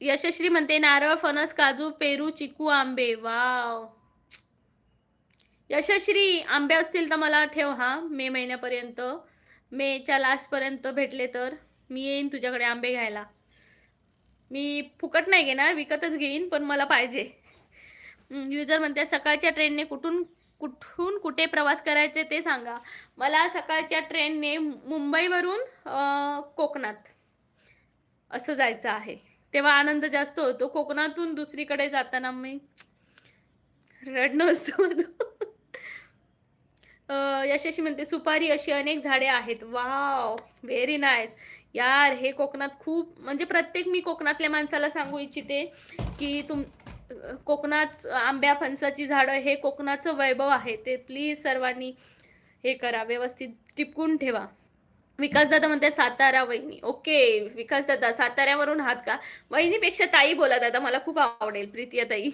यशश्री म्हणते नारळ, फणस, काजू, पेरू, चिकू, आंबे. वाव यशश्री, आंबे असतील तर मला ठेव हा, मे महिन्यापर्यंत, मेच्या लास्ट पर्यंत भेटले तर मी येईन तुझ्याकडे आंबे घ्यायला. मी फुकट नाही घेणार, विकतच घेईन, पण मला पाहिजे. युजर म्हणते सकाळच्या ट्रेनने कुठून कुठे प्रवास करायचे ते सांगा. मला सकाळच्या ट्रेनने मुंबईवरून कोकणात असं जायचं आहे, तेव्हा आनंद जास्त होतो. कोकणातून दुसरीकडे जाताना मी रडणं असतं माझं. यशस्वी म्हणते सुपारी अशी अनेक झाडे आहेत. Wow, very nice. यार हे कोकणात खूप, म्हणजे प्रत्येक मी कोकणातल्या माणसाला सांगू इच्छिते की कोकणात आंब्या फणसाची झाडं हे कोकणाचं वैभव आहे, ते प्लीज सर्वांनी हे करा, व्यवस्थित टिपकून ठेवा. विकास दादा म्हणते सातारा वहिनी. ओके विकास दादा, साताऱ्यावरून आहात का? वहिनीपेक्षा ताई बोला दादा, मला खूप आवडेल. प्रीतिया ताई.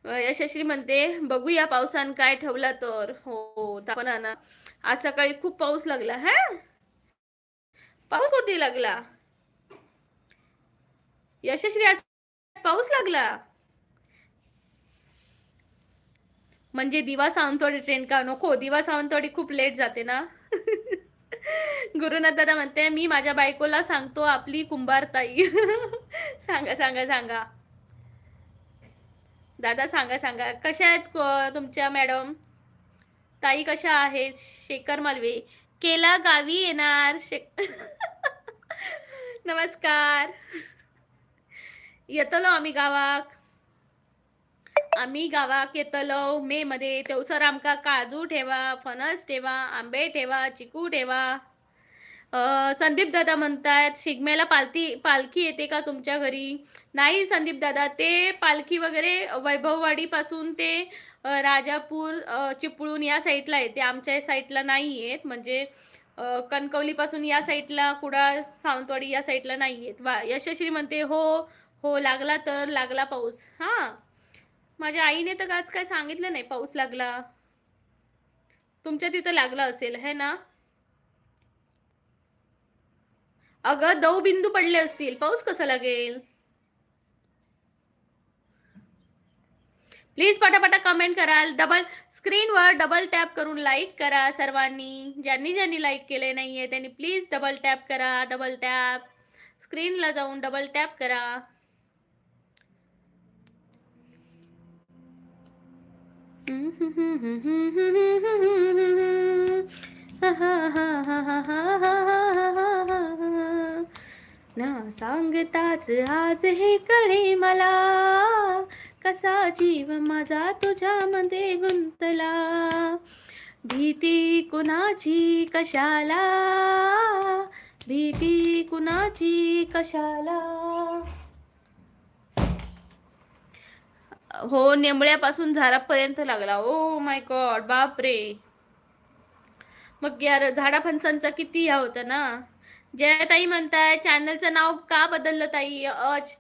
यशस्वी म्हणते बघूया पावसान काय ठेवला तर. हो पण ना, आज सकाळी खूप पाऊस लागला. हा पाऊस कुठे लागला? यशस्वी आज पाऊस लागला म्हणजे दिवा सावंतवाडी ट्रेन का? नको, दिवा सावंतवाडी खूप लेट जाते ना. गुरुनाथ दादा म्हणते मी माझ्या बायकोला सांगतो आपली कुंभार ताई. सांगा सांगा सांगा दादा, सांगा सांगा कशा आहेत तुमच्या मॅडम ताई, कशा आहेत? शेखर मालवे, केला गावी येणार नमस्कार, येतलो आम्ही गावाक. आम्ही गावाक येतलो मे मध्ये, तेवसर आमका काजू ठेवा, फणस ठेवा, आंबे ठेवा, चिकू ठेवा. संदीप दादा म्हणतायत शिगम्याला पालखी येते का तुमच्या घरी? नाही संदीप दादा, ते पालखी वगैरे वैभववाडी पासून ते राजापूर चिपळूण या साईडला येते, आमच्या साईडला नाही येत. म्हणजे कणकवली पासून या साईडला, कुडाळ सावंतवाडी या साईडला नाही येत. यशश्री म्हणते हो हो, लागला तर लागला पाऊस. हा, माझ्या आईने तर आज काय सांगितलं नाही पाऊस लागला. तुमच्या तिथं लागला असेल है ना? अगं दव बिंदू पडले असतील, पाऊस कसा लागेल? प्लीज पटापटा कमेंट कराल. स्क्रीनवर डबल टॅप करून लाईक करा सर्वांनी. ज्यांनी लाईक केले नाहीये त्यांनी प्लीज डबल टॅप करा. डबल टॅप स्क्रीनला जाऊन डबल टॅप करा. ना सांगताच आज हे कळे मला, कसा जीव माझा तुझ्यामध्ये गुंतला. भीती कुणाची कशाला, भीती कुणाची कशाला. हो, नेमळ्यापासून झाडापर्यंत लागला. ओ माय गॉड, बापरे. मग यार झाडा फणसांचा किती ह्या होता ना. जयाताई म्हणताय चॅनलचं नाव का बदललं ताई?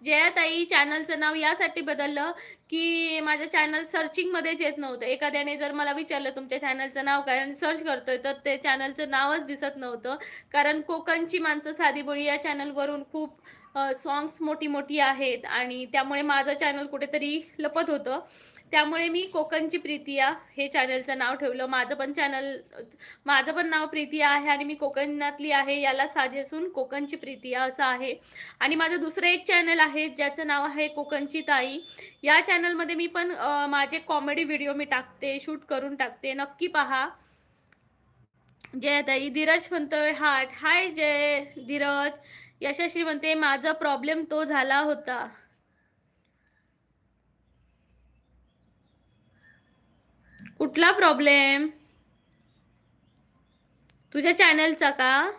जयाताई, चॅनलचं नाव यासाठी बदललं की माझं चॅनल सर्चिंग मध्येच येत नव्हतं. एखाद्याने जर मला विचारलं तुमच्या चॅनलचं नाव काय, आणि सर्च करतोय, तर ते चॅनलचं नावच दिसत नव्हतं. कारण कोकणची माणसं साधीभोळी या चॅनलवरून खूप सॉंग्स मोठी आहेत, आणि त्यामुळे माझं चॅनल कुठेतरी लपत होतं. त्यामुळे मी कोकणची प्रीतिया हे चॅनलचं नाव ठेवलं. माझं पण नाव प्रीतिया आहे आणि मी कोकणातली आहे, याला साजेसून कोकणची प्रीतिया असं आहे. आणि माझं दुसरं एक चॅनल आहे ज्याचं नाव आहे कोकणची ताई. या चॅनलमध्ये मी पण माझे कॉमेडी व्हिडिओ मी टाकते, शूट करून टाकते, नक्की पहा. जय ताई. धीरज म्हणतोय हार्ट. हाय जय धीरज. यशश्री म्हणते माझा प्रॉब्लेम तो झाला होता. कुठला प्रॉब्लेम? तुझ्या चॅनलचा का?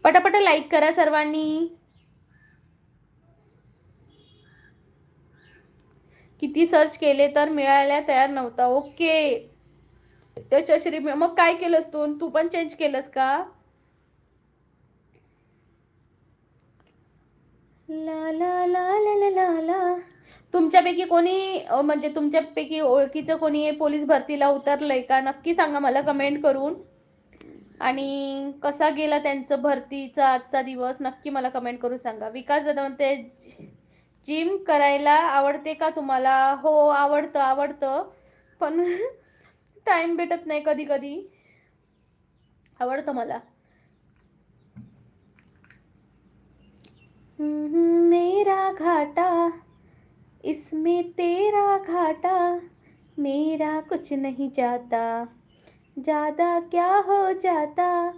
पटापट लाईक करा सर्वांनी. किती सर्च केले तर मिळायला तयार नव्हता. ओके यशश्री, मग काय केलंस तू पण चेंज केलंस का? ला ला ला ला ला ला. तुमच्यापैकी कोणी म्हणजे तुमच्यापैकी ओळखीचं कोणी पोलीस भरतीला उतरलंय का? नक्की सांगा मला कमेंट करून. आणि कसा गेला त्यांचं भरतीचा आजचा दिवस, नक्की मला कमेंट करून सांगा. विकास दादा म्हणते जिम करायला आवडते का तुम्हाला? हो, आवडतं पण टाइम भेटत नाही कधी कधी. आवडतं मला. मेरा घाटा इसमें तेरा घाटा, मेरा कुछ नहीं जाता, ज्यादा क्या हो जाता,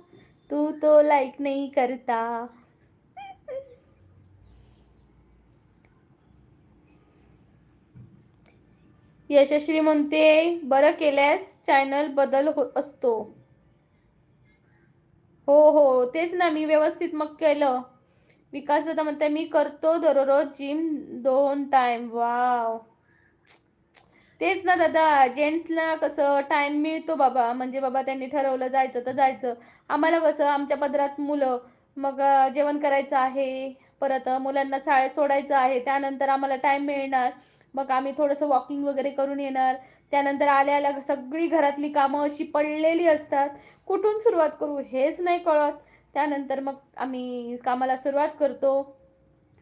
तू तो लाइक नहीं करता. यशश्री म्हणते बरं केल्यास चॅनल बदल असतो. हो तेच ना, मी व्यवस्थित मग केलं. विकास दादा म्हणते मी करतो दररोज जिम 2 टाइम. वाव, तेच ना दादा, जेंट्सला कसं टाइम मिळतो बाबा, म्हणजे बाबा त्यांनी ठरवलं जायचं तर जायचं. आम्हाला कसं आमच्या पदरात मुलं, मग जेवण करायचं आहे, परत मुलांना शाळेत सोडायचं आहे, त्यानंतर आम्हाला टाइम मिळणार, मग आम्ही थोडंसं वॉकिंग वगैरे करून येणार. त्यानंतर आल्या सगळी घरातली कामं अशी पडलेली असतात, कुठून सुरुवात करू हेच नाही कळत. त्यानंतर मग आम्ही कामाला सुरुवात करतो,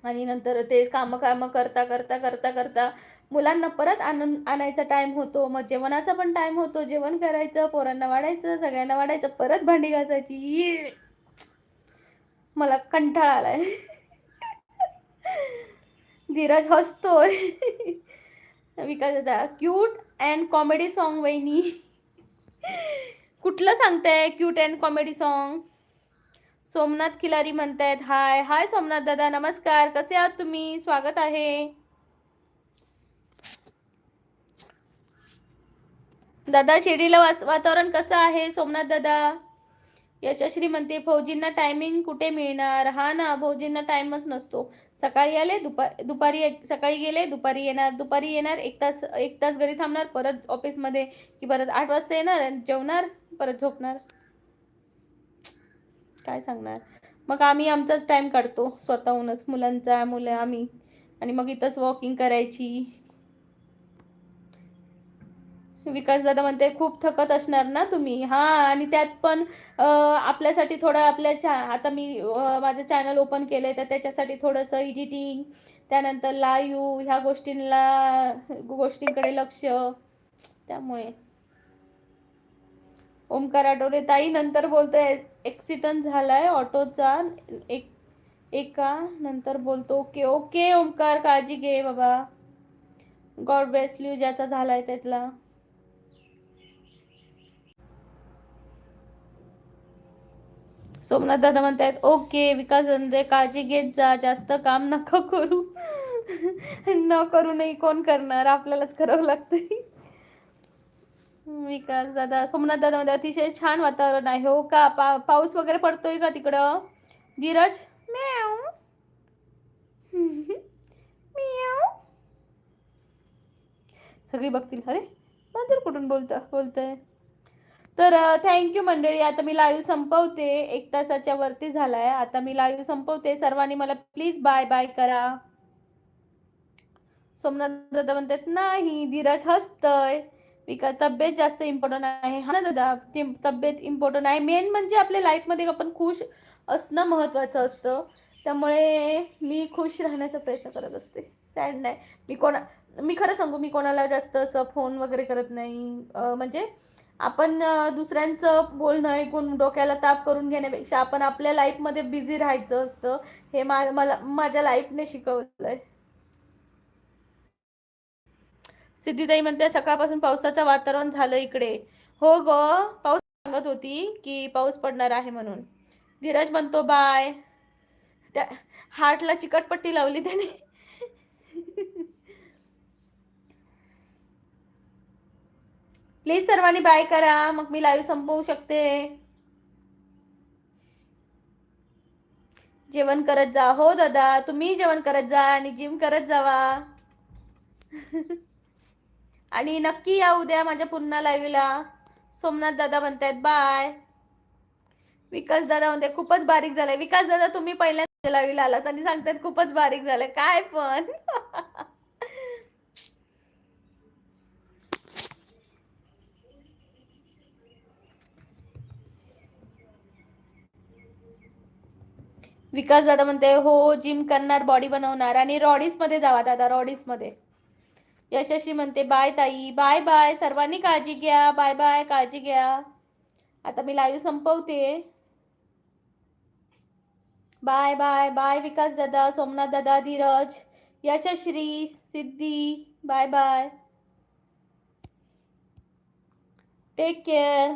आणि नंतर तेच काम करता करता करता करता मुलांना परत आणायचा टाइम होतो, मग जेवणाचा पण टाइम होतो, जेवण करायचं, पोरांना वाढायचं, सगळ्यांना वाढायचं, परत भांडी घासायची. मला कंटाळा आलाय. धीरज हसतोय. विकास दादा क्यूट अँड कॉमेडी सॉन्ग वहिनी. कुठलं सांगताय cute and comedy song? Somnath Khilari म्हणतायत हाय हाय. सोमनाथ दादा नमस्कार, कसे आहात तुम्ही? स्वागत आहे. दादा शिर्डीला वातावरण कसं आहे? सोमनाथ दादा. यशश्री म्हणते फौजींना टायमिंग कुठे मिळणार? हा ना, फौजींना टाइमच नसतो. सकाळी आले दुपारी सकाळी गेले दुपारी येणार 1 तास घरी थांबणार, परत ऑफिसमध्ये की परत 8 वाजता येणार, जेवणार, परत झोपणार. काय सांगणार. मग आम्ही आमचाच टाइम काढतो स्वतःहूनच, मुलं आम्ही, आणि मग इथंच वॉकिंग करायची. विकास दादा म्हणते खूप थकत असणार ना तुम्ही. हा, आणि त्यात पण आपल्यासाठी थोडं आता मी माझं चॅनल ओपन केलंय, तर त्याच्यासाठी थोडंसं एडिटिंग, त्यानंतर लाईव्ह, ह्या गोष्टींकडे लक्ष, त्यामुळे. ओमकार आठवले ताई नंतर बोलतोय, ऍक्सिडेंट झालाय ऑटोचा, एका नंतर बोलतो. ओके ओके ओमकार, काळजी घे बाबा. गॉड ब्लेस यू ज्याचा झालाय त्यातला. सोमनाथ दादा म्हणतायत ओके. विकास धंदे काळजी घेत जा, जास्त काम नका करू. न करू नाही कोण करणार, आपल्यालाच करावं लागतंय. विकास दादा, सोमनाथ दादा मध्ये अतिशय छान वातावरण आहे. हो का? पाऊस वगैरे पडतोय का तिकडं? धीरज म्याव. म्याव. सगळी बघतील, अरे मंदिर कुठून बोलतंय. तर थँक्यू मंडळी. आता मी लाईव्ह संपवते, 1 तासाच्या वरती झालाय. आता मी लाईव्ह संपवते. सर्वांनी मला प्लीज बाय बाय करा. सोमनाथ दादा म्हणतात नाही. धीरज हसतय. विकास तब्येत जास्त इम्पॉर्टंट आहे. हा ना दादा, तब्येत इम्पॉर्टंट आहे. मेन म्हणजे आपल्या लाईफमध्ये आपण खुश असणं महत्त्वाचं असतं. त्यामुळे मी खुश राहण्याचा प्रयत्न करत असते. सॅड नाही. मी खरं सांगू, मी कोणाला जास्त असं फोन वगैरे करत नाही. म्हणजे आपण दुसऱ्यांचं बोलणं ऐकून डोक्याला ताप करून घेण्यापेक्षा आपण आपल्या लाईफमध्ये बिझी राहायचं असतं. हे मला माझ्या लाईफने शिकवलंय. सिद्धीताई म्हणते सकाळपासून पावसाचं वातावरण झालं इकडे. हो ग, पाऊस सांगत होती की पाऊस पडणार आहे म्हणून. धीरज म्हणतो बाय. त्या हार्टला चिकटपट्टी लावली त्याने. प्लीज सर्वांनी बाय करा, मग मी लाईव्ह संपवू शकते. जेवण करत जा. हो दादा, तुम्ही जेवण करत जा आणि जिम करत जावा. आणि नक्की या उद्या माझ्या पुन्हा लाईव्हला. सोमनाथ दादा म्हणतायत बाय. विकास दादा म्हणते खूपच बारीक झालाय. विकास दादा तुम्ही पहिल्यांदा लाईव्हला आलात आणि सांगतात खूपच बारीक झालंय. काय पण. विकास दादा म्हणते हो जिम करणार, बॉडी बनवणार, आणि रॉडीज मध्ये जावा दादा, रॉडीज मध्ये. यशस्वी म्हणते बाय ताई. बाय बाय, सर्वांनी काळजी घ्या. बाय बाय, काळजी घ्या. आता मी लाईव्ह संपवते. Bye bye bye. विकास दादा, सोमनाथ दादा, Dhiraj, Yashashri, Siddhi, bye bye. Take care.